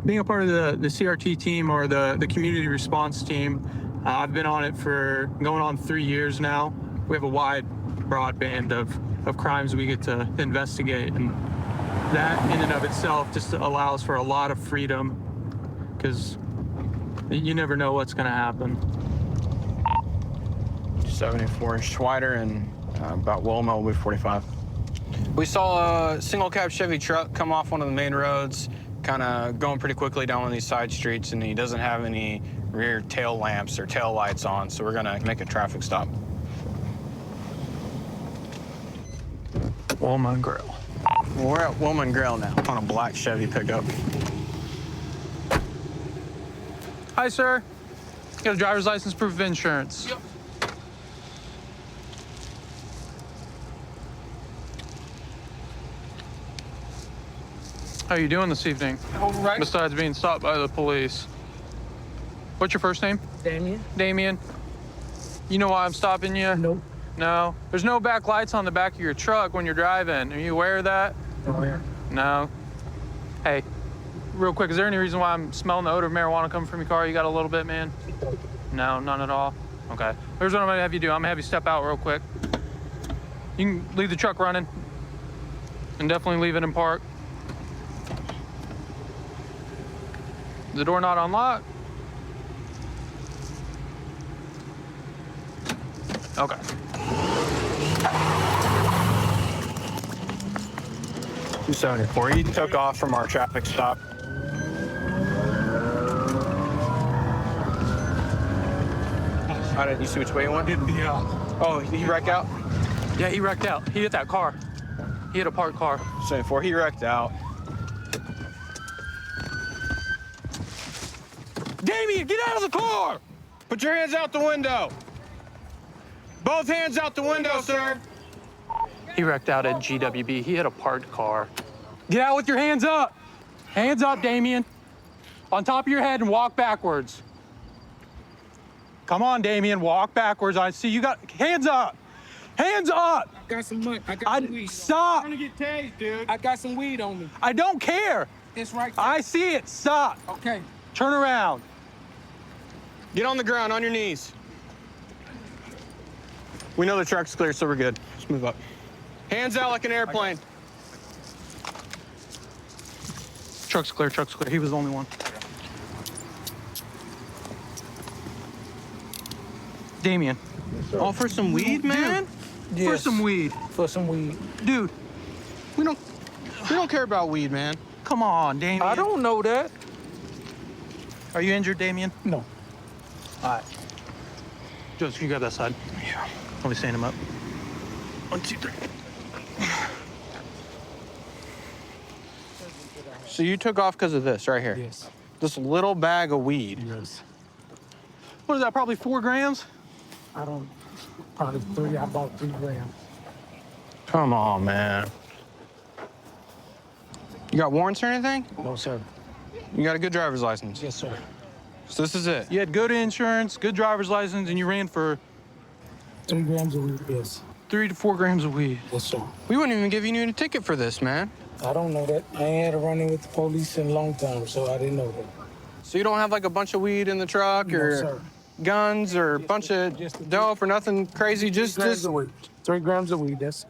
Being a part of the CRT team or the community response team, I've been on it for going on 3 years now. We have a wide, broad band of crimes we get to investigate, and that in and of itself just allows for a lot of freedom because you never know what's going to happen. 74 Schweider and about Wilma, will be 45. We saw a single cab Chevy truck come off one of the main roads, kind of going pretty quickly down one of these side streets, and he doesn't have any rear tail lamps or tail lights on, so we're gonna make a traffic stop. Woolman Grill. Well, we're at Woolman Grill now, on a black Chevy pickup. Hi, sir. Got a driver's license, proof of insurance. Yep. How are you doing this evening? All right. Besides being stopped by the police. What's your first name? Damien. Damien. You know why I'm stopping you? Nope. No? There's no back lights on the back of your truck when you're driving. Are you aware of that? Oh, yeah. No? Hey, real quick, is there any reason why I'm smelling the odor of marijuana coming from your car? You got a little bit, man? No, none at all? Okay. Here's what I'm gonna have you do. I'm gonna have you step out real quick. You can leave the truck running and definitely leave it in park. The door not unlocked? Okay. $274. You took off from our traffic stop. I didn't. You see which way he went? Yeah. Oh, he wrecked out? Yeah, he wrecked out. He hit that car. He hit a parked car. 74. He wrecked out. Damien, get out of the car! Put your hands out the window. Both hands out the window, sir. He wrecked out at GWB. He hit a parked car. Get out with your hands up. Hands up, Damien. On top of your head and walk backwards. Come on, Damien, walk backwards. I see you got, hands up. Hands up. I got some money. I got some weed. Stop. I'm trying to get tased, dude. I got some weed on me. I don't care. It's right there. I see it. Stop. Okay. Turn around. Get on the ground, on your knees. We know the truck's clear, so we're good. Let's move up. Hands out like an airplane. Truck's clear, truck's clear. He was the only one. Damien. All for some weed, man? Dude, for some weed. For some weed. Dude. We don't care about weed, man. Come on, Damien. I don't know that. Are you injured, Damien? No. All right. Joseph, can you grab that side? Yeah. Let me stand him up. 1, 2, 3. So you took off because of this right here? Yes. This little bag of weed. Yes. What is that, probably 4 grams? I don't, probably 3, I bought 3 grams. Come on, man. You got warrants or anything? No, sir. You got a good driver's license? Yes, sir. So this is it? You had good insurance, good driver's license, and you ran for 3 grams of weed, yes. 3 to 4 grams of weed. Yes, sir. We wouldn't even give you a ticket for this, man. I don't know that. I ain't had a run-in with the police in a long time, so I didn't know that. So you don't have like a bunch of weed in the truck No, or sir. guns or a bunch of dope or nothing crazy? Just 3 grams of weed. 3 grams of weed, that's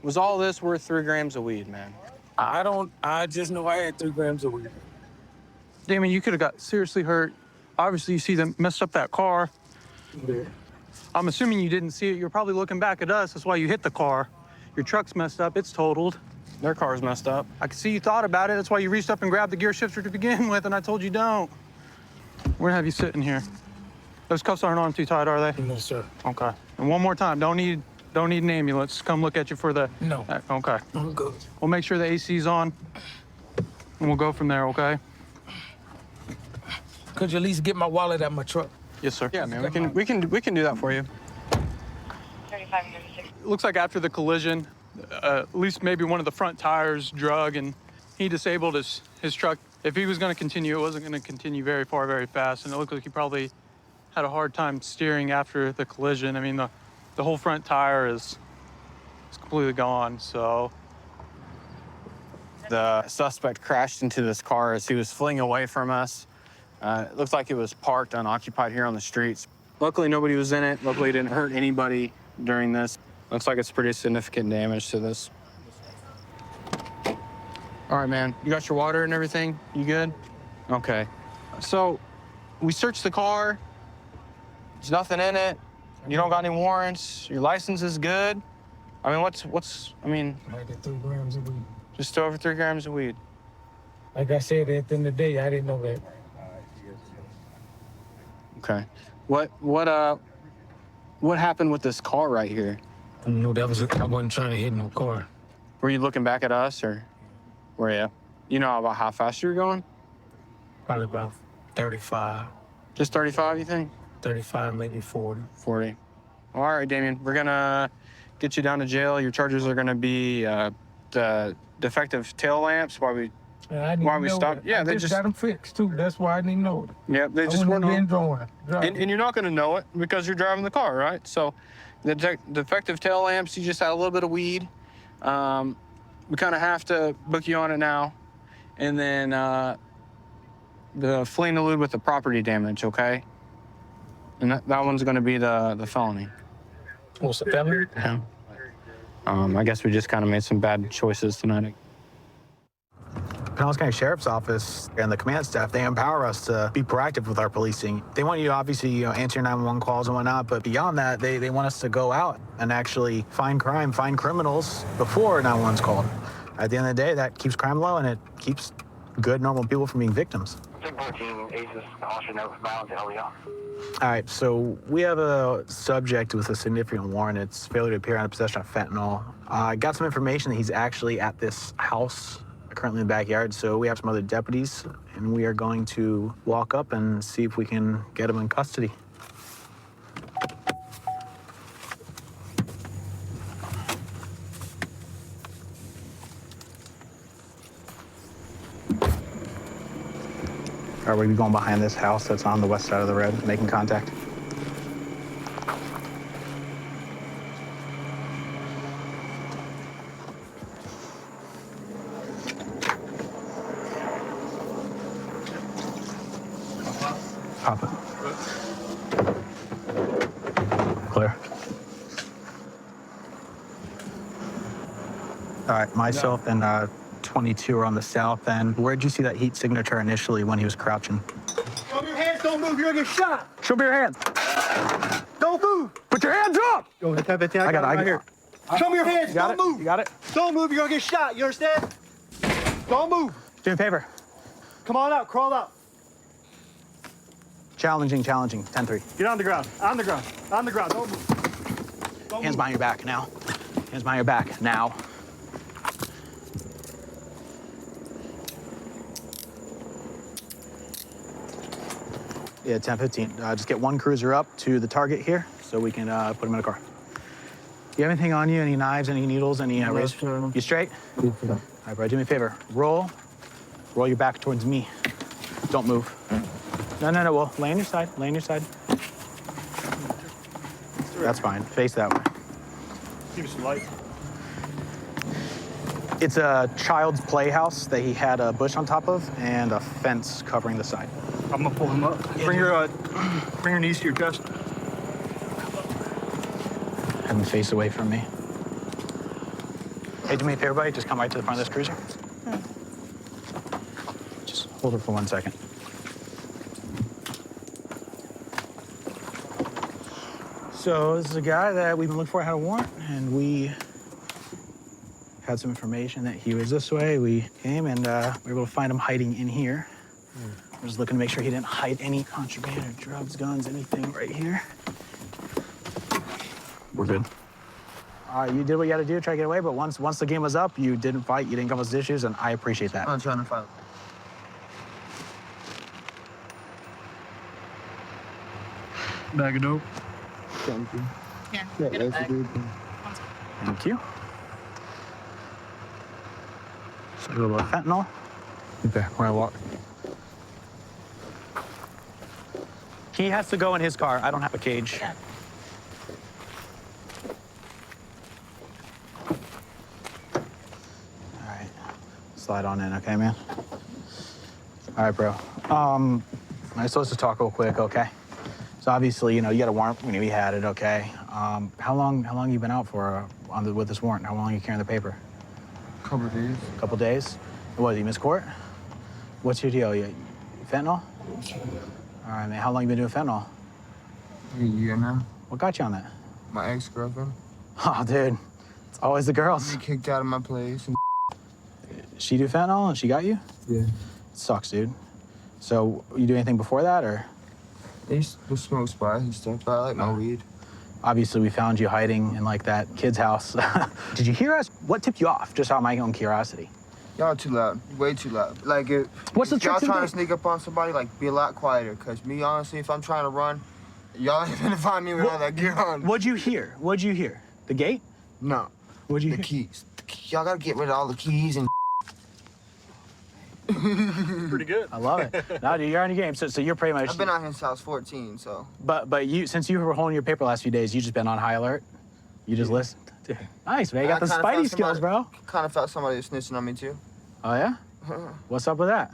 Was all this worth 3 grams of weed, man? I just know I had 3 grams of weed. Damon, you could have got seriously hurt. Obviously, you see them messed up that car. Yeah. I'm assuming you didn't see it. You're probably looking back at us. That's why you hit the car. Your truck's messed up. It's totaled. Their car's messed up. I can see you thought about it. That's why you reached up and grabbed the gear shifter to begin with, and I told you don't. We're gonna have you sitting here. Those cuffs aren't on too tight, are they? No, sir. Okay. And one more time, don't need an ambulance. Come look at you for the... No. Okay. I'm good. We'll make sure the AC's on, and we'll go from there, okay? Could you at least get my wallet out my truck? Yes, sir. Yeah, man, we can do that for you. 3536. It looks like after the collision, at least maybe one of the front tires drug, and he disabled his truck. If he was going to continue, it wasn't going to continue very far, very fast, and it looked like he probably had a hard time steering after the collision. I mean, the whole front tire is completely gone, so. The suspect crashed into this car as he was fleeing away from us. It looked like it was parked unoccupied here on the streets. Luckily, nobody was in it. Luckily, it didn't hurt anybody during this. Looks like it's pretty significant damage to this. All right, man. You got your water and everything? You good? Okay. So, we searched the car. There's nothing in it. You don't got any warrants. Your license is good. I mean, I mean... I had 3 grams of weed. Just over 3 grams of weed. Like I said, at the end of the day, I didn't know that. Okay. What happened with this car right here? I knew I wasn't trying to hit no car. Were you looking back at us, or were you? You know about how fast you were going? Probably about 35. Just 35, you think? 35, maybe 40. 40. All right, Damien. We're gonna get you down to jail. Your charges are gonna be the defective tail lamps while we stopped. Yeah, they just got them fixed too. That's why I didn't know it. Yeah, they just weren't on. And you're not gonna know it because you're driving the car, right? So, the defective tail lamps. You just had a little bit of weed. We kind of have to book you on it now, and then the fleeing elude with the property damage. Okay. And that one's gonna be the felony. What's the felony? Yeah. I guess we just kind of made some bad choices tonight. Pinellas County Sheriff's Office and the command staff, they empower us to be proactive with our policing. They want you to obviously, answer your 911 calls and whatnot, but beyond that, they want us to go out and actually find crime, find criminals before 911's called. At the end of the day, that keeps crime low and it keeps good, normal people from being victims. 14 Aces, caution over bound, LEO. All right, so we have a subject with a significant warrant. It's failure to appear on possession of fentanyl. I got some information that he's actually at this house currently in the backyard, so we have some other deputies, and we are going to walk up and see if we can get him in custody. All right, we're gonna be going behind this house that's on the west side of the road, making contact. Pop it. Clear. All right, myself and 22 are on the south end. Where'd you see that heat signature initially when he was crouching? Show me your hands, don't move, you're gonna get shot. Show me your hands. Don't move. Put your hands up. Yo, I got it right here. Show me your hands, don't move. You got it? Don't move, you're gonna get shot, you understand? Don't move. Do me a favor. Come on out, crawl out. Challenging, 10-3. Get on the ground, on the ground, don't move. Hands behind your back now. Hands behind your back now. Yeah, 10-15. Just get one cruiser up to the target here so we can put him in a car. You have anything on you? Any knives, any needles, any razors? You straight? All right, bro, do me a favor. Roll your back towards me. Don't move. No, well, lay on your side, That's fine, face that way. Give me some light. It's a child's playhouse that he had a bush on top of and a fence covering the side. I'm gonna pull him up. Bring your knees to your chest. Have him face away from me. Hey, do me a favor, buddy. Just come right to the front of this cruiser. Just hold it for 1 second. So this is a guy that we've been looking for, had a warrant, and we had some information that he was this way. We came and we were able to find him hiding in here. We're just looking to make sure he didn't hide any contraband or drugs, guns, anything right here. We're good. You did what you had to do to try to get away, but once the game was up, you didn't fight, you didn't come with issues, and I appreciate that. I'm not trying to fight. Bag of dope. Thank you. Yeah, that's a good thing. Thank you. So a little bit of fentanyl. Okay, we're gonna walk. He has to go in his car. I don't have a cage. Yeah. All right, slide on in, okay, man? All right, bro. All right, so let's just talk real quick, okay? So obviously, you know, you got a warrant. We had it, okay? How long you been out for with this warrant? How long you carrying the paper? Couple of days. Couple days. What, you missed court? What's your deal? You fentanyl? All right, man. How long you been doing fentanyl? A year now. What got you on that? My ex-girlfriend. Oh, dude. It's always the girls. She kicked out of my place. And She do fentanyl and she got you? yeah. Sucks, dude. So, you do anything before that, or? They used to smoke spots and stuff, but I like my weed. Obviously, we found you hiding in, like, that kid's house. Did you hear us? What tipped you off? Just out of my own curiosity. Y'all too loud. Way too loud. Like, What's the if y'all trick to trying the- to sneak up on somebody, like, be a lot quieter. Because me, honestly, if I'm trying to run, y'all ain't gonna find me with all that gear on. What'd you hear? What'd you hear? The gate? No. What'd you The hear? keys. Y'all gotta get rid of all the keys and Pretty good. I love it. No, dude, you're on your game. So you're pretty much. I've been out here since I was 14, so. But you, since you were holding your paper last few days, you just been on high alert. You just listened. Dude, nice, man. You got the Spidey skills, bro. Kind of felt somebody was snitching on me, too. Oh yeah? What's up with that?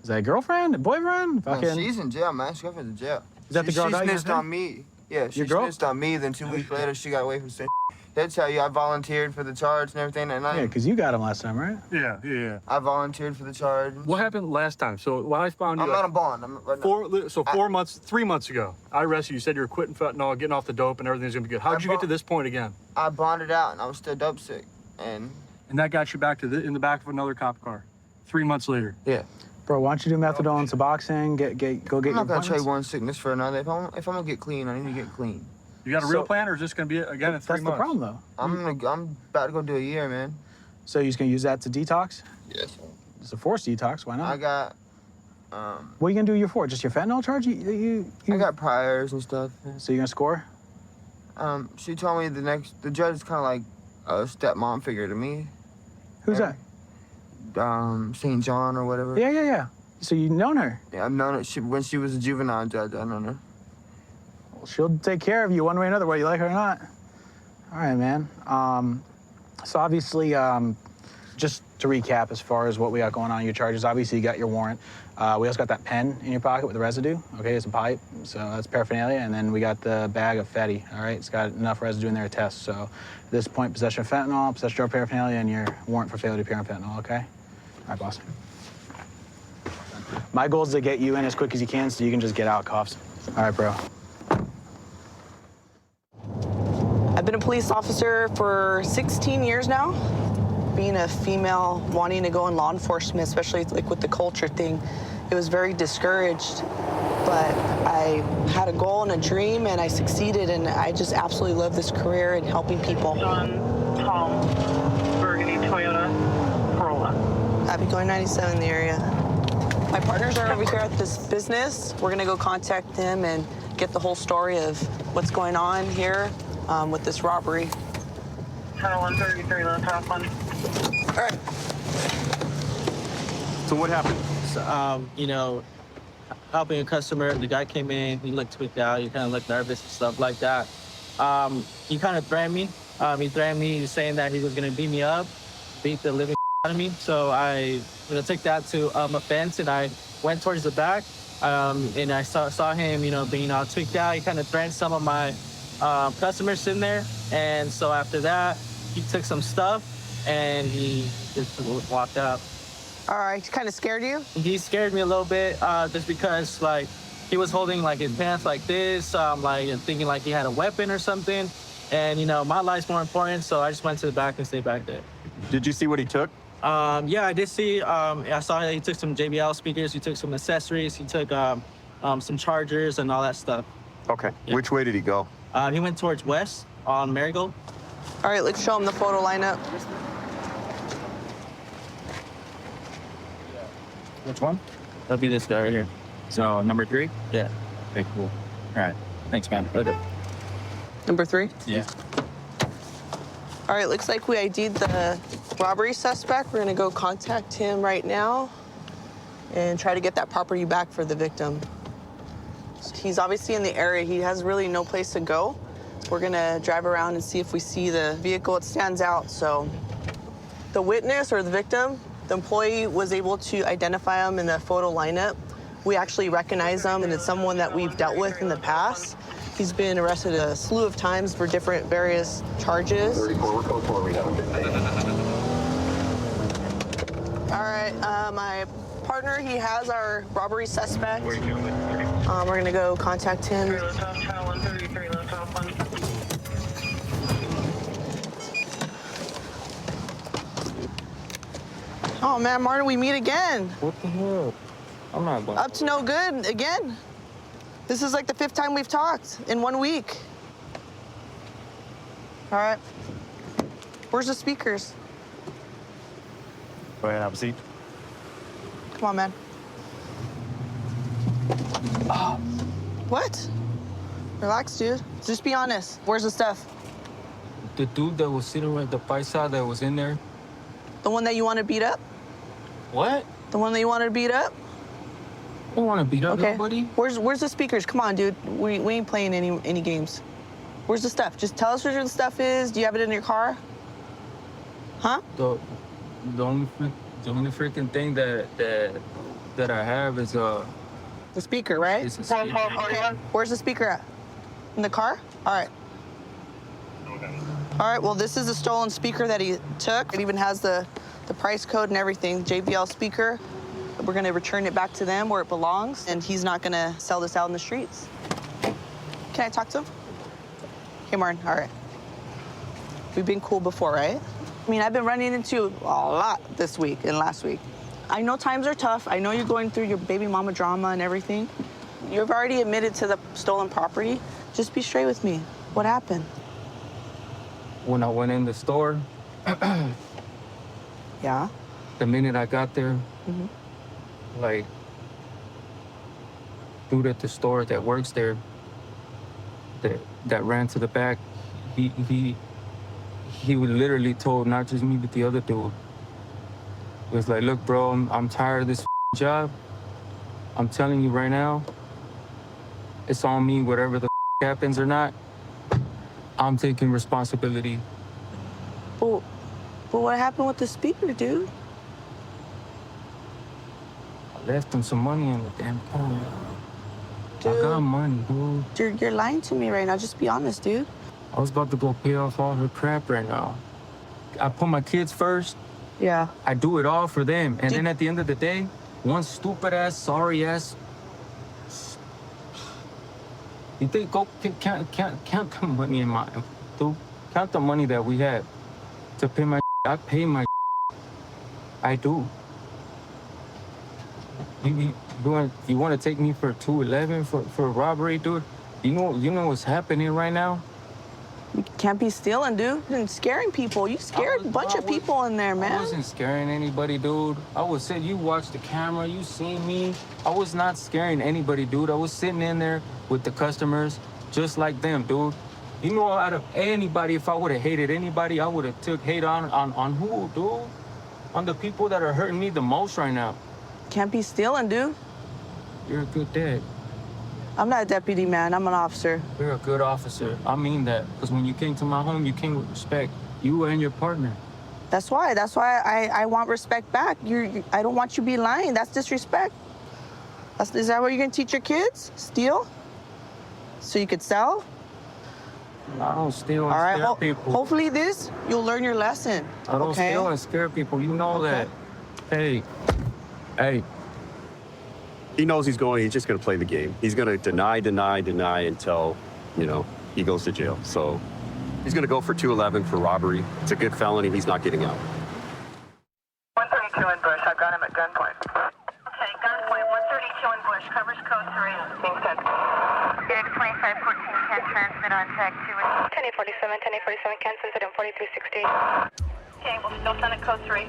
Is that a girlfriend, a boyfriend? No, Fucking. she's in jail, man. She's in jail. Is that the girl She that you snitched said? on me. Yeah, she Your girl? snitched on me. Then 2 weeks later, she got away from sin. They'll tell you I volunteered for the charge and everything that night. Yeah, because you got him last time, right? Yeah. I volunteered for the charge. What happened last time? So when I found you, I'm not a bond. I'm right now. 3 months ago, I arrested you. You said you were quitting fentanyl, getting off the dope, and everything's gonna be good. How did you get to this point again? I bonded out and I was still dope sick. And that got you back to in the back of another cop car. 3 months later. Yeah. Bro, why don't you do methadone, Suboxone, go get I'm your not gonna appointments? trade one sickness for another. If I'm gonna get clean, I need to get clean. You got a real plan, or is this gonna be again in 3 months? That's the problem, though. I'm about to go do a year, man. So you're just gonna use that to detox? Yes. It's a forced detox. Why not? I got. What are you gonna do your for? Just your fentanyl charge? You I got priors and stuff. So you're gonna score? She told me the judge is kind of like a stepmom figure to me. Who's that? St. John or whatever. Yeah. So you've known her? Yeah, I've known her. When she was a juvenile judge, I've known her. Well, she'll take care of you one way or another, whether you like her or not. All right, man. So obviously, just to recap, as far as what we got going on, your charges, obviously you got your warrant. We also got that pen in your pocket with the residue. Okay, it's a pipe, so that's paraphernalia. And then we got the bag of Fetty, all right? It's got enough residue in there to test. So at this point, possession of fentanyl, possession of drug paraphernalia, and your warrant for failure to appear on fentanyl, okay? All right, boss. My goal is to get you in as quick as you can so you can just get out cuffs. All right, bro. I've been a police officer for 16 years now. Being a female wanting to go in law enforcement, especially like with the culture thing, it was very discouraged. But I had a goal and a dream, and I succeeded, and I just absolutely love this career and helping people. Tom, Burgundy, Toyota, Corolla. Happy going 97 in the area. My partners are over here at this business. We're gonna go contact them and get the whole story of what's going on here with this robbery. Channel 133, let's have fun. All right. So what happened? So, you know, helping a customer, the guy came in, he looked tweaked out, he kind of looked nervous and stuff like that. He kind of threatened me. He threatened me saying that he was gonna beat me up, beat the living out of me. So I took that to a fence, and I went towards the back, and I saw him, you know, being all tweaked out. He kind of threatened some of my customers in there, and so after that, he took some stuff and he just walked up. All right, kind of scared you? He scared me a little bit, just because like he was holding like his pants like this, like and thinking like he had a weapon or something. And you know, my life's more important, so I just went to the back and stayed back there. Did you see what he took? Yeah, I did see. I saw that he took some JBL speakers, he took some accessories, he took some chargers and all that stuff. Okay. Yeah. Which way did he go? He went towards west on Marigold. All right, let's show him the photo lineup. Which one? That'll be this guy right here. So number 3? Yeah. Okay, cool. All right. Thanks, man. Okay. Number 3? Yeah. All right, looks like we ID'd the robbery suspect. We're gonna go contact him right now and try to get that property back for the victim. He's obviously in the area. He has really no place to go. We're gonna drive around and see if we see the vehicle. It stands out, so the witness or the victim, the employee was able to identify him in the photo lineup. We actually recognize him, and it's someone that we've dealt with in the past. He's been arrested a slew of times for different various charges. 34, we're code 4 readout. All right, my partner, he has our robbery suspect. We're gonna go contact him. Oh man, Martin, we meet again. What the hell? I'm not going. Up to no good again. This is like the 5th time we've talked in 1 week. All right. Where's the speakers? Go ahead, have a seat. Come on, man. Oh. What? Relax, dude. Just be honest. Where's the stuff? The dude that was sitting right, the paisa that was in there. The one that you want to beat up? What? The one that you wanted to beat up? I don't want to beat up Okay. nobody. Where's the speakers? Come on, dude. We ain't playing any games. Where's the stuff? Just tell us where the stuff is. Do you have it in your car? Huh? The only freaking thing that I have is the speaker, right? It's a speaker. Okay. Where's the speaker at? In the car? All right. All right, well, this is a stolen speaker that he took. It even has the price code and everything, JBL speaker. We're gonna return it back to them where it belongs, and he's not gonna sell this out in the streets. Can I talk to him? Hey, Martin, all right. We've been cool before, right? I mean, I've been running into a lot this week and last week. I know times are tough. I know you're going through your baby mama drama and everything. You've already admitted to the stolen property. Just be straight with me. What happened? When I went in the store, yeah. The minute I got there, like, dude at the store that works there, that ran to the back, he literally told not just me but the other dude. It was like, look, bro, I'm tired of this job. I'm telling you right now, it's on me, whatever the happens or not. I'm taking responsibility. But what happened with the speaker, dude? I left him some money in the damn car. Dude, I got money, dude. You're lying to me right now. Just be honest, dude. I was about to go pay off all her crap right now. I put my kids first. Yeah. I do it all for them. And then at the end of the day, one stupid ass, sorry ass. You think go count the money in my dude. Count the money that we had to pay my. I pay my. I do. You want to take me for 211 for robbery, dude? You know what's happening right now? You can't be stealing, dude. And scaring people. You scared a bunch of people in there, man. I wasn't scaring anybody, dude. I was sitting, you watched the camera, you seen me. I was not scaring anybody, dude. I was sitting in there with the customers just like them, dude. You know, out of anybody, if I would have hated anybody, I would have took hate on who, dude? On the people that are hurting me the most right now. Can't be stealing, dude. You're a good dad. I'm not a deputy, man. I'm an officer. You're a good officer. I mean that. Because when you came to my home, you came with respect. You and your partner. That's why I want respect back. I don't want you to be lying. That's disrespect. Is that what you're going to teach your kids? Steal? So you could sell? I don't steal and All right. scare people. Hopefully you'll learn your lesson. I don't okay? steal and scare people. You know that. Hey. He knows he's just going to play the game. He's going to deny until, he goes to jail. So he's going to go for 211 for robbery. It's a good felony. He's not getting out. 132 in Bush. I've got him at gunpoint. Okay, gunpoint. 132 in Bush. Covers code 3. Being sent. Unit 2514 can transmit on tag 2. 1047, 1047 can send it in 4360. Okay, we'll still send it code 3.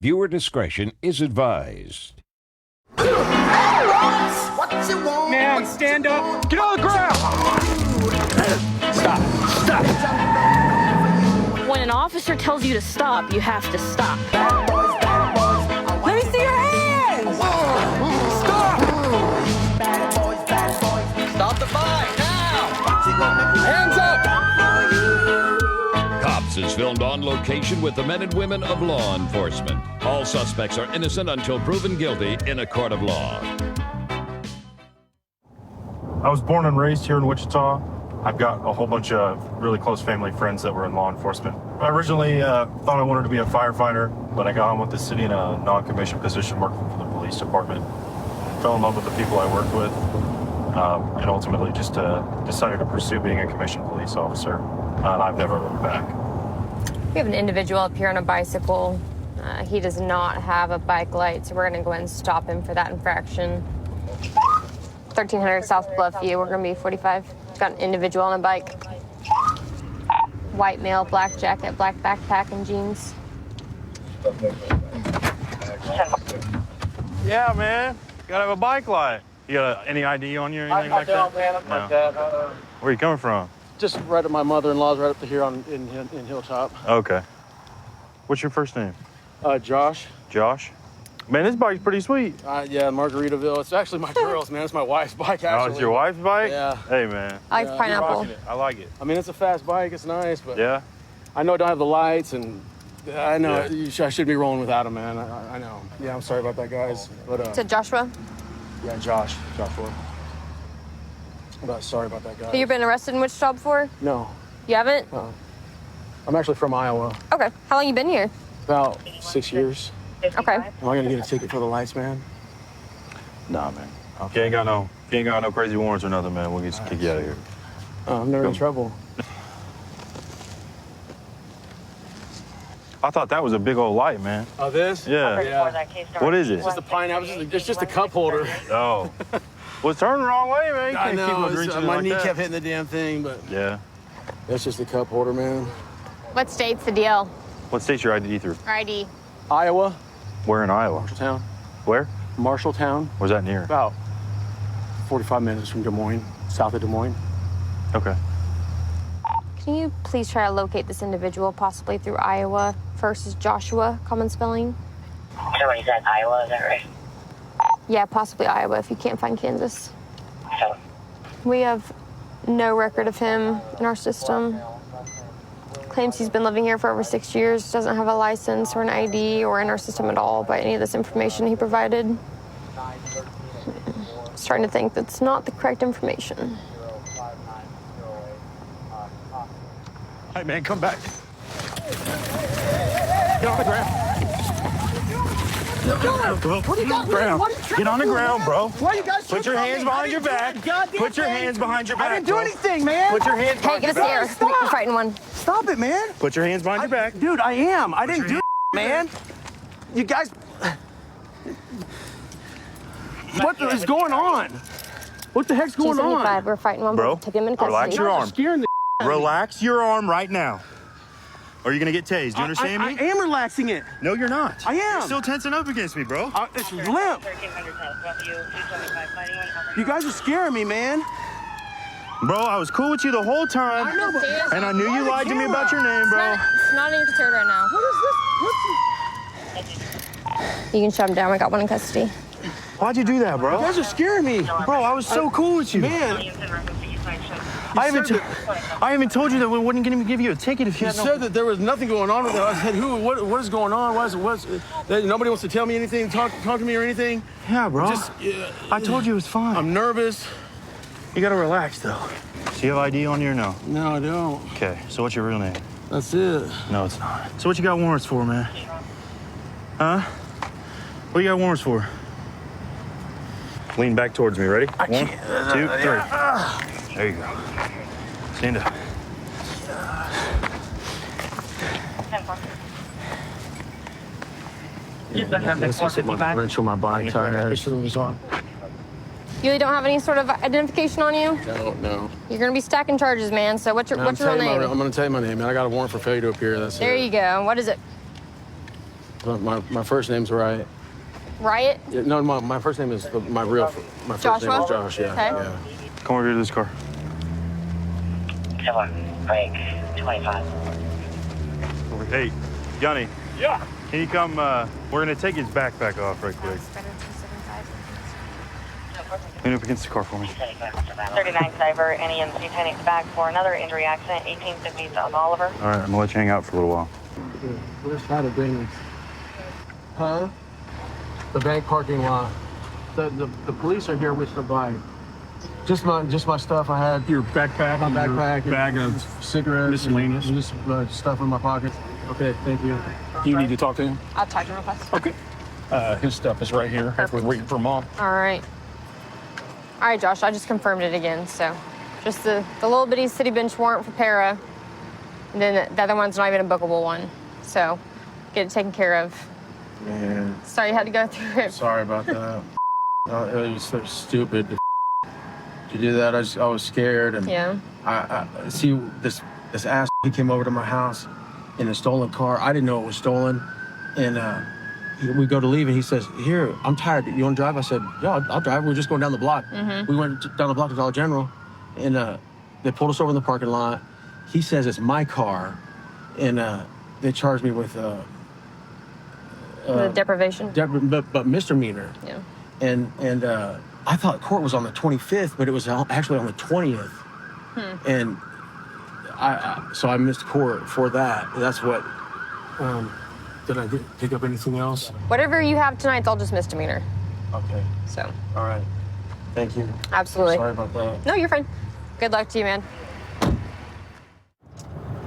Viewer discretion is advised. Man, stand up. Get on the ground. Stop. When an officer tells you to stop, you have to stop. Let me see your hands. Stop. Stop the fight now. Hands up. Cops is filmed on location with the men and women of law enforcement. All suspects are innocent until proven guilty in a court of law. I was born and raised here in Wichita. I've got a whole bunch of really close family friends that were in law enforcement. I originally thought I wanted to be a firefighter, but I got on with the city in a non-commissioned position working for the police department. Fell in love with the people I worked with, and ultimately just decided to pursue being a commissioned police officer. And I've never looked back. We have an individual up here on a bicycle. He does not have a bike light, so we're going to go ahead and stop him for that infraction. 1300 South Bluffview, we're going to be 45. Got an individual on a bike. White male, black jacket, black backpack, and jeans. Yeah, man. Gotta have a bike light. You got any ID on you or anything like that? I don't, man. I'm like that. Where are you coming from? Just right at my mother-in-law's right up here in Hilltop. Okay. What's your first name? Josh. Josh? Man, this bike's pretty sweet. Yeah, Margaritaville. It's actually my girl's, man. It's my wife's bike, actually. Oh, it's your wife's bike? Yeah. Hey, man. I like pineapple. I like it. I mean, it's a fast bike. It's nice, but Yeah? I know I don't have the lights, and I know I shouldn't be rolling without him, man. I know. Yeah, I'm sorry about that, guys. But Is it Joshua? yeah, Joshua. But sorry about that, guys. Have you been arrested in Wichita before? No. You haven't? I'm actually from Iowa. Okay. How long you been here? About 6 years. Okay. Am I gonna get a ticket for the lights, man? Nah, man. If you ain't got no crazy warrants or nothing, man, we'll just kick you out of here. I'm never in trouble. I thought that was a big old light, man. Oh, this? Yeah. Yeah. What is it? It's just a pineapple. It's just a cup holder. Oh. Well, it's turning the wrong way, man. You I can't keep know. reaching it My like knee that. kept hitting the damn thing, but Yeah. that's just a cup holder, man. What state's the deal? What state's your ID through? Our ID. Iowa. Where in Iowa? Marshalltown. Where? Marshalltown. Where's that near? About 45 minutes from Des Moines, south of Des Moines. Okay. Can you please try to locate this individual, possibly through Iowa? First is Joshua, common spelling. Somebody said Iowa, is that right? Yeah, possibly Iowa if you can't find Kansas. So, We have no record of him in our system. Claims he's been living here for over 6 years, doesn't have a license or an ID or in our system at all by any of this information he provided. Starting to think that's not the correct information. Hey, man, come back. Get on the ground. What do you got? Ground. What are you trying Get on the to do? ground, bro. Why you guys Put your tripping on hands me? behind I your didn't do back. a goddamn Put your thing. hands behind your I back. didn't do bro. anything, man. Put your hands Hey, behind get your us back. here. We're fighting one. Stop it, man. Put your hands behind your back. Dude, I am. I didn't do it, man. You guys. What is going on? What the heck's going on? 275. We're fighting one. Bro, Take him in custody. relax your arm. Scaring the Relax your arm right now. Or you're gonna get tased. You understand me? I am relaxing it. No, you're not. I am. You're still tensing up against me, bro. It's limp. You guys are scaring me, man. Bro, I was cool with you the whole time. I know, but and I knew you lied to me about your name, It's bro. not in your concern right now. What is this? You can shut him down. We got one in custody. Why'd you do that, bro? You guys are scaring me. Bro, I was so cool with you. Man. I even told you that we wouldn't give you a ticket if you You had said that there was nothing going on with it. I said, what is going on? Nobody wants to tell me anything, talk to me or anything? Yeah, bro. Just, I told you it was fine. I'm nervous. You gotta relax, though. Do you have ID on you or no? No, I don't. Okay, so what's your real name? That's it. No, it's not. So what you got warrants for, man? Huh? What you got warrants for? Lean back towards me, ready? 1, 2, 3. There you go. Stand up. Wrench on my body tire. You really don't have any sort of identification on you? No. You're gonna be stacking charges, man. So what's your real name? I'm gonna tell you my name, man. I got a warrant for failure to appear. That's There it. you go. What is it? My first name's Riot. Riot? Yeah, no, my first name is my first Joshua? name is Josh. Yeah. Okay. Yeah. Come over here to this car. come on, break, 25. Hey, Johnny. Yeah. Can you come? We're gonna take his backpack off right quick. Lean up against the car for me. 39 Cyber, NEMC 10 back for another injury accident, 1850 South Oliver. All right, I'm gonna let you hang out for a little while. Where's that business? Huh? The bank parking lot. The police are here with the bike. Just my stuff I had. Your backpack. My backpack. Bag of cigarettes. miscellaneous. And just stuff in my pocket. Okay, thank you. You need to talk to him. I'll talk to him real fast. Okay. His stuff is right here. We're waiting for Mom. All right. All right, Josh, I just confirmed it again. So just the little bitty city bench warrant for para. And then the other one's not even a bookable one. So get it taken care of. Man. Sorry you had to go through it. Sorry about that. It was so stupid to do that. I was scared, and Yeah. I see this ass. He came over to my house in a stolen car. I didn't know it was stolen, and we go to leave, and he says, "Here, I'm tired. You want to drive?" I said, "Yeah, I'll drive. We're just going down the block." Mm-hmm. We went down the block to Dollar General, and they pulled us over in the parking lot. He says it's my car, and they charged me with The deprivation. but misdemeanor. Yeah. And I thought court was on the 25th, but it was actually on the 20th. And so I missed court for that. That's what. Did I pick up anything else? Whatever you have tonight's all just misdemeanor. Okay. So. All right. Thank you. Absolutely. Sorry about that. No, you're fine. Good luck to you, man.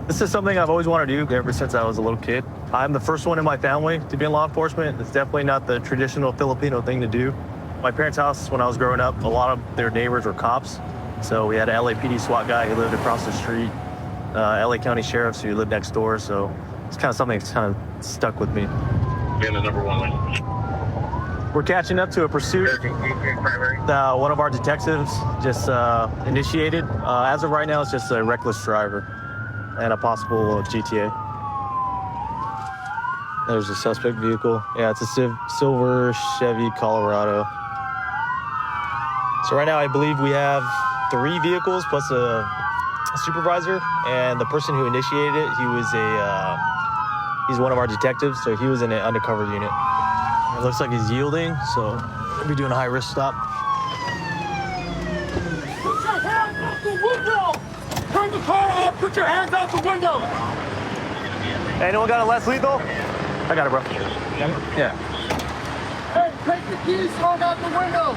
This is something I've always wanted to do ever since I was a little kid. I'm the first one in my family to be in law enforcement. It's definitely not the traditional Filipino thing to do. My parents' house, when I was growing up, a lot of their neighbors were cops. So we had an LAPD SWAT guy who lived across the street, LA County sheriffs who lived next door. So it's kind of something that's kind of stuck with me. Being the number one. We're catching up to a pursuit one of our detectives just initiated. As of right now, it's just a reckless driver. and a possible GTA. There's a suspect vehicle. Yeah, it's a silver Chevy Colorado. So right now I believe we have 3 vehicles plus a supervisor, and the person who initiated it, he's one of our detectives, so he was in an undercover unit. It looks like he's yielding, so we'll be doing a high-risk stop. Put your hands out the window! Turn the car off! Put your hands out the window! Hey, anyone got a less lethal? I got it, bro. Yeah. Hey, take the keys, throw it out the window!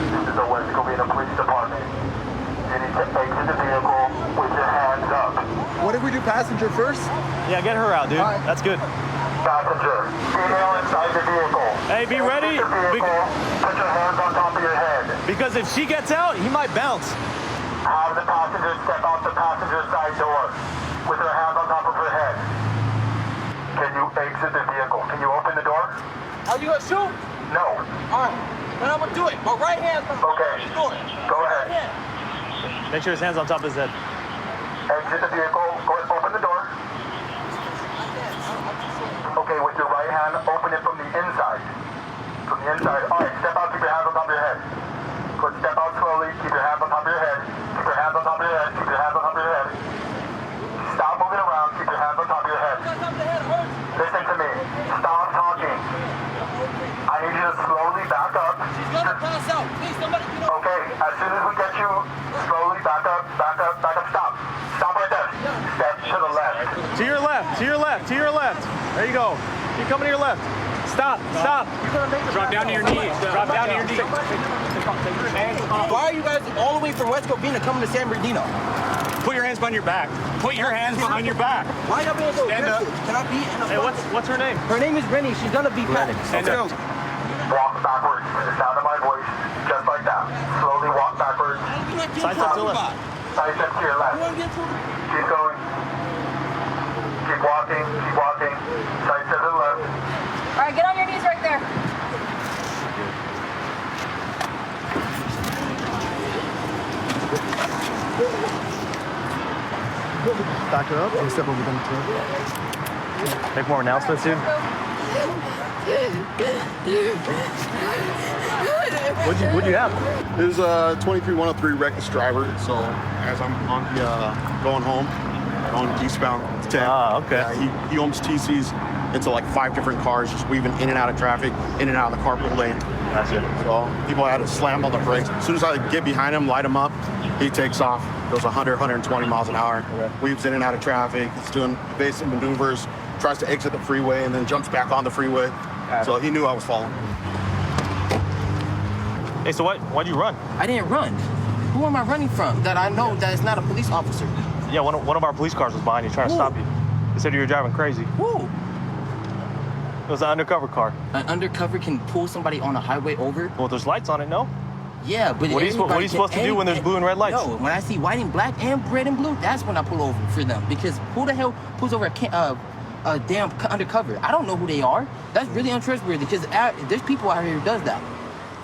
This is the West Covina Police Department. You need to exit the vehicle with your hands up. What if we do passenger first? Yeah, get her out, dude. All right. That's good. Passenger, female inside the vehicle. Hey, be ready. Put your hands on top of your head. Because if she gets out, he might bounce. Have the passenger step out the passenger side door with her hands on top of her head. Can you exit the vehicle? Can you open the door? Are you gonna shoot? No. All right, then I'm gonna do it. My right hand. Okay. Go ahead. Make sure his hand's on top of his head. Exit the vehicle. Go open the door. Okay, with your right hand, open it from the inside. From the inside. All right, step out, keep your hands on top of your head. Go step out slowly, keep your hands on top of your head. Keep your hands on top of your head. Keep your hands on top of your head. Stop moving around, keep your hands on top of your head. Listen to me. Stop talking. I need you to slowly back up. She's gonna pass out. Please, somebody get up. Okay, as soon as we get you, slowly back up, stop. Stop right there. Step to the left. To your left, to your left, to your left. There you go. Keep coming to your left. Stop. Drop down to your knees. Drop down to your knees. Why are you guys all the way from West Covina coming to San Bernardino? Put your hands behind your back. Put your hands behind your back. Why y'all being so Stand up. aggressive? Can I be in the Hey, what's her name? Her name is Rennie. She's gonna be back. Stand up. Walk backwards to the sound of my voice, just like that. Slowly walk backwards. Side step to the left. Side step to your left. Keep going. Keep walking. Side step to the left. All right, get on your knees right there. Back her up and step over them too. Make more announcements, dude. What'd you have? It was a 23103 reckless driver. So as I'm on the going home on eastbound 10. Ah, okay. Yeah, he almost TCs into like 5 different cars, just weaving in and out of traffic, in and out of the carpool lane. That's it. So people had to slam on the brakes. As soon as I get behind him, light him up, he takes off. Goes 100, 120 miles an hour. Okay. Weaves in and out of traffic. It's doing evasive maneuvers. Tries to exit the freeway and then jumps back on the freeway. So he knew I was following. Hey, so why'd you run? I didn't run. Who am I running from? That I know that is not a police officer. Yeah, one of our police cars was behind you trying to stop you. They said you were driving crazy. Who? It was an undercover car. An undercover can pull somebody on a highway over? Well, there's lights on it, no? Yeah, but what are you supposed to do when there's blue and red lights? No, when I see white and black and red and blue, that's when I pull over for them. Because who the hell pulls over a damn undercover? I don't know who they are. That's really untrustworthy because there's people out here who does that.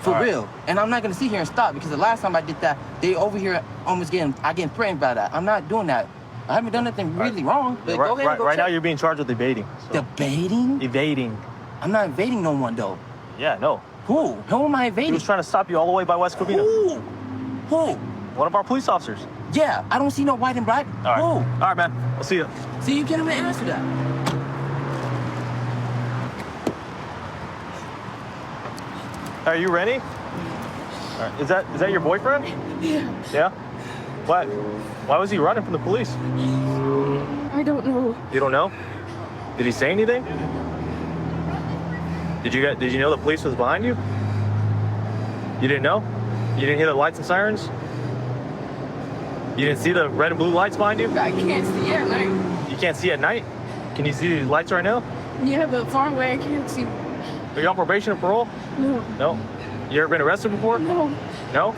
For real. And I'm not going to sit here and stop because the last time I did that, they over here almost getting threatened by that. I'm not doing that. I haven't done nothing really wrong. But go ahead and go right now check. you're being charged with evading. So. Debating? Evading. I'm not evading no one though. Yeah, no. Who? Who am I evading? He was trying to stop you all the way by West Covina. Who? One of our police officers. Yeah, I don't see no white and black. All right. Who? All right, man. I'll see you. See, you can't even answer that. Are you ready? All right. Is that your boyfriend? Yeah. Yeah? Why was he running from the police? I don't know. You don't know? Did he say anything? Did you know the police was behind you? You didn't know? You didn't hear the lights and sirens? You didn't see the red and blue lights behind you? I can't see at night. You can't see at night? Can you see the lights right now? Yeah, but far away I can't see. Are you on probation or parole? No. No? You ever been arrested before? No. No?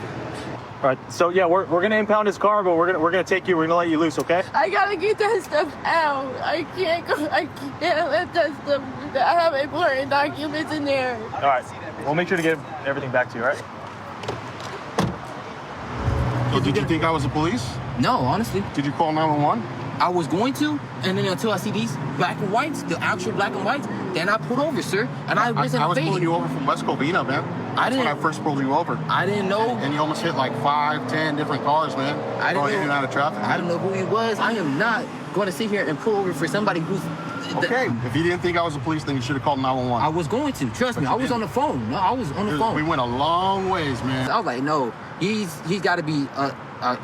All right, so yeah, we're gonna impound his car, but we're gonna take you. We're gonna let you loose, okay? I gotta get that stuff out. I can't let that stuff. I have important documents in there. All right, we'll make sure to get everything back to you, all right? So did you think I was the police? No, honestly. Did you call 911? I was going to, and then until I see these black and whites, the actual black and whites, then I pulled over, sir. And I wasn't I was fading. pulling you over from West Covina, man. That's when I first pulled you over. I didn't know. And you almost hit like 5, 10 different cars, man. I didn't going in and out of traffic. I don't know who he was. I am not going to sit here and pull over for somebody who's... Okay, if you didn't think I was the police, then you should have called 911. I was going to. Trust me, I was on the phone. No, I was on the phone. We went a long ways, man. I was like, no, he's got to be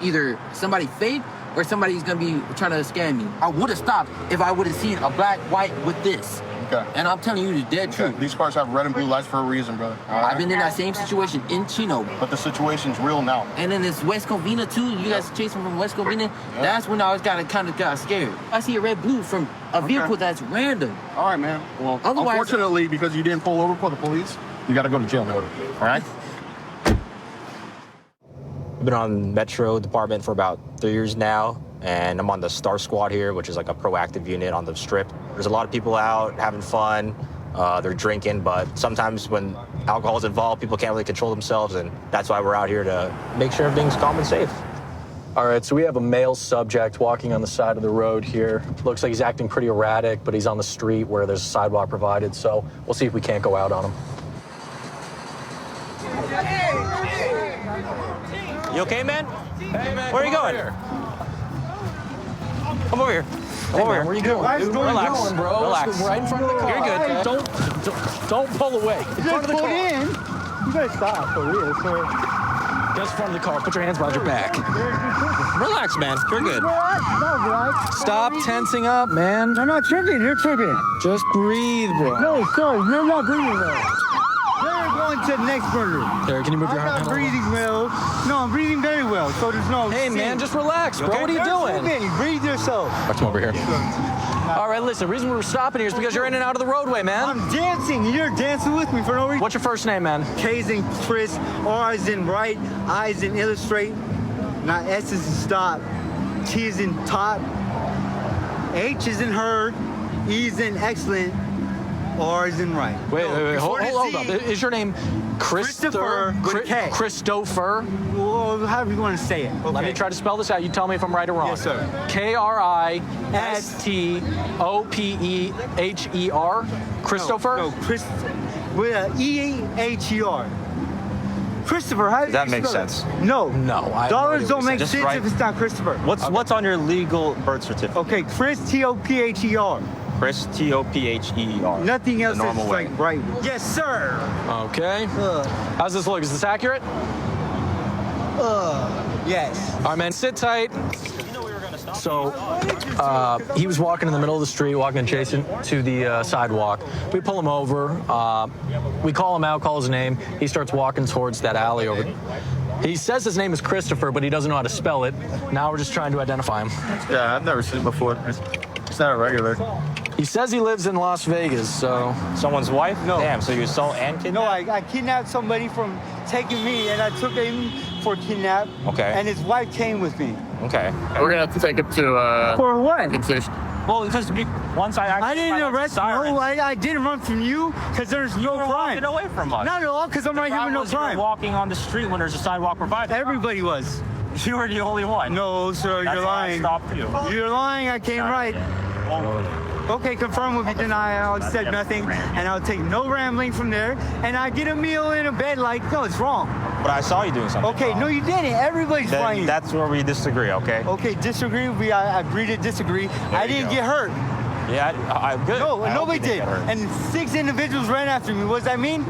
either somebody fake or somebody's going to be trying to scam me. I would have stopped if I would have seen a black, white with this. Okay. And I'm telling you the dead truth. These cars have red and blue lights for a reason, brother. I've been in that same situation in Chino. But the situation's real now. And then this West Covina too. You guys chasing from West Covina. Yeah. That's when I was kind of got scared. I see a red blue from a vehicle that's random. All right, man. Well, Otherwise, unfortunately, because you didn't pull over for the police, you got to go to jail now. All right? I've been on Metro Department for about 3 years now, and I'm on the Star Squad here, which is like a proactive unit on the Strip. There's a lot of people out having fun. They're drinking, but sometimes when alcohol is involved, people can't really control themselves, and that's why we're out here to make sure everything's calm and safe. All right, so we have a male subject walking on the side of the road here. Looks like he's acting pretty erratic, but he's on the street where there's a sidewalk provided, so we'll see if we can't go out on him. You okay, man? Hey, man. Where are you going? Come over here. Come over here. Where are you going? Dude, Where relax. are you going, bro? Relax. Right in front of the car. You're good. Okay? Don't pull away. In front of the car. You gotta stop for real, sir. Just in front of the car. Put your hands behind your back. Relax, man. You're good. Stop tensing up, man. I'm not tripping. You're tripping. Just breathe, bro. No, sir. You're not breathing though. You're going to the next burger. There, can you move your hand? I'm not breathing well. No, I'm breathing very well, so there's no... Hey, man, just relax, bro. Okay? What are you doing? Tripping. Breathe yourself. Come over here. All right, listen, the reason we're stopping here is because you're in and out of the roadway, man. I'm dancing. You're dancing with me for no reason. What's your first name, man? K's in Chris, R is in right, I is in illustrate, not S is in stop, T is in top, H is in heard, E is in excellent, R is in right. Wait, hold up. Is your name Christopher with a K. Christopher? Well, however you want to say it. Okay. Let me try to spell this out. You tell me if I'm right or wrong. Yes, sir. Kristoper? Christopher? No, Chris, with a E-H-E-R. Christopher, how do you That makes spell sense. it? No. No, I have Dollars no idea don't what make you're saying. sense if it's not Christopher. What's on your legal birth certificate? Okay, Chris, T-O-P-H-E-R. Chris, T-O-P-H-E-R. Nothing else The normal is way. like right. Yes, sir. Okay. How's this look? Is this accurate? Yes. All right, man, sit tight. So he was walking in the middle of the street, walking adjacent to the sidewalk. We pull him over. We call him out, call his name. He starts walking towards that alley over. He says his name is Christopher, but he doesn't know how to spell it. Now we're just trying to identify him. Yeah, I've never seen it before. It's not a regular. He says he lives in Las Vegas, so... Someone's wife? No. Damn, so you assault and kidnap? No, I kidnapped somebody from taking me, and I took him for kidnap. Okay. And his wife came with me. Okay. We're gonna have to take it to For what? compensation. Well, because once I didn't arrest you. No, I didn't run from you because there's no crime. Walking away from us. Not at all, because I'm right here with no crime. Walking on the street when there's a sidewalk provided. Everybody was. You were the only one. No, sir, That's you're why I lying. stopped you. You're lying. I came right. Okay, confirm with me, deny. I'll accept nothing, and I'll take no rambling from there. And I get a meal in a bed like, no, it's wrong. But I saw you doing something. Okay, wrong. no, you didn't. Everybody's Then lying. that's where we disagree, okay? Okay, disagree. I agree to disagree. I didn't get hurt. Yeah, I'm good. No, I hope nobody you didn't did. get hurt. And 6 individuals ran after me. What does that mean?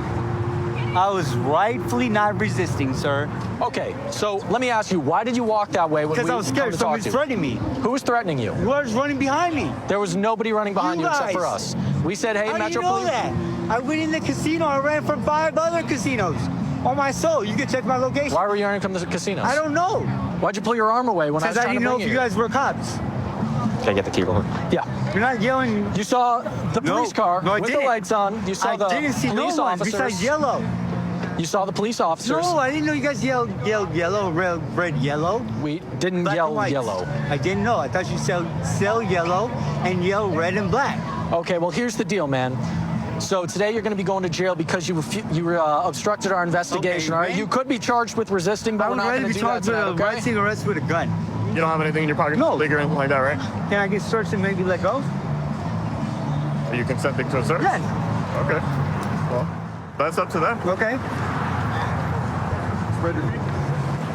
I was rightfully not resisting, sir. Okay, so let me ask you, why did you walk that way? Because I was scared somebody's threatening me. Who was threatening you? Who was running behind me? There was nobody running behind you except guys. for us. We said, hey, How do you Metro know Police. that? I went in the casino. I ran from 5 other casinos. On my soul. You can check my location. Why were you running from the casinos? I don't know. Why'd you pull your arm away when I was Because I trying didn't to know bring if you guys were cops. Can I get the key real quick? Yeah. You're not yelling. You saw the police car no, I with didn't. the lights on. You saw I the didn't see police no one officers. besides yellow. You saw the police officers. No, I didn't know you guys yelled yellow, red, yellow. We didn't Black and yell white. yellow. I didn't know. I thought you sell yellow and yell red and black. Okay, well, here's the deal, man. So today you're going to be going to jail because you obstructed our investigation, Okay, all right? man. You could be charged with resisting, but I we're would not rather going be to do that charged with tonight, a okay? resisting arrest with a gun. You don't have anything in your pocket? No. Big or anything like that, right? Can I get searched and maybe let go? Are you consenting to a search? Yes. Okay. Well, that's up to them. Okay.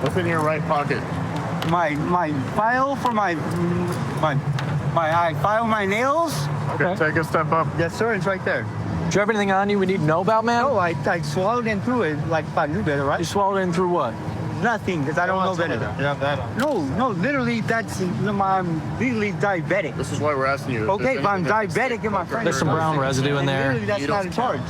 What's in your right pocket? My file for my file my nails. Okay. Take a step up. Yes, sir. It's right there. Do you have anything on you we need to know about, man? No, I swallowed in through it like if I knew better, right? You swallowed in through what? Nothing, because I don't know better. You have that on. No, literally, I'm legally diabetic. This is why we're asking you. Okay, if I'm diabetic and my friend... There's some brown residue in there. Literally, that's not a charge.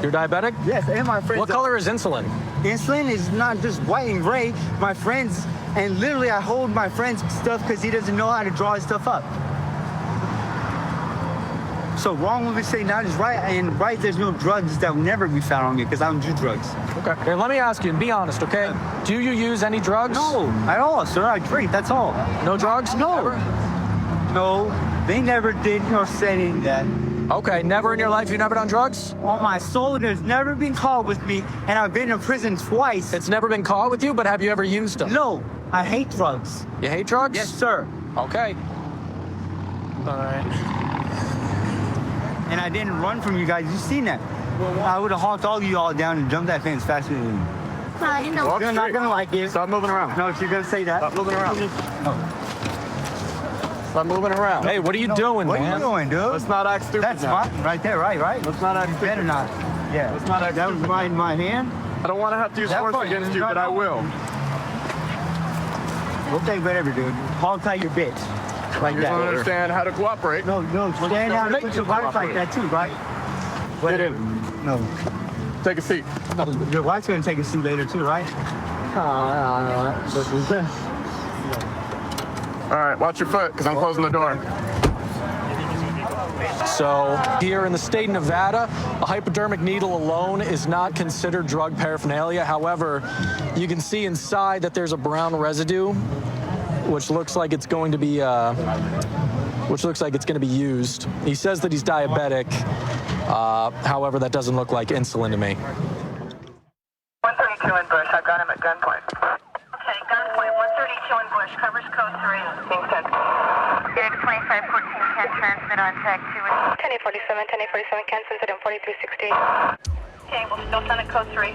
You're diabetic? Yes, and my friends... What color is insulin? Insulin is not just white and gray. My friends... And literally, I hold my friend's stuff because he doesn't know how to draw his stuff up. So wrong when we say not is right, and right, there's no drugs that will never be found on me because I don't do drugs. Okay. Here, let me ask you and be honest, okay? Do you use any drugs? No, at all, sir. I drink, that's all. No drugs? No. Ever? No, they never did nor said any of that. Okay, never in your life you've never done drugs? On my soul, there's never been caught with me, and I've been in prison twice. It's never been caught with you, but have you ever used them? No, I hate drugs. You hate drugs? Yes, sir. Okay. All right. And I didn't run from you guys. You seen that? I would have hawked all of you all down and jumped that fence faster than you. You're not gonna like it. Stop moving around. No, if you're gonna say that. Stop moving around. No. Stop moving around. Hey, what are you doing, what man? What are you doing, dude? Let's not act stupid. That's now. fine, right there, right? Let's not act stupid. Better not. Yeah. Let's not act that was stupid. my hand. I don't want to have to use force against you, but I will. Okay, whatever, dude. Hog tie your bitch. Like You that. don't understand how to cooperate. No, stand down and put your body like that too, right? Whatever. No. Take a seat. Your wife's gonna take a seat later too, right? All right, watch your foot, because I'm closing the door. So here in the state of Nevada, a hypodermic needle alone is not considered drug paraphernalia. However, you can see inside that there's a brown residue, which looks like it's going to be used. He says that he's diabetic. However, that doesn't look like insulin to me. 132 in Bush. I've got him at gunpoint. Okay, gunpoint. 132 in Bush. Covers code 3. Being sent. Unit 2514 can transmit on tag 2. 1047, 1047 can send it in 4360. Okay, we'll still send it code 3.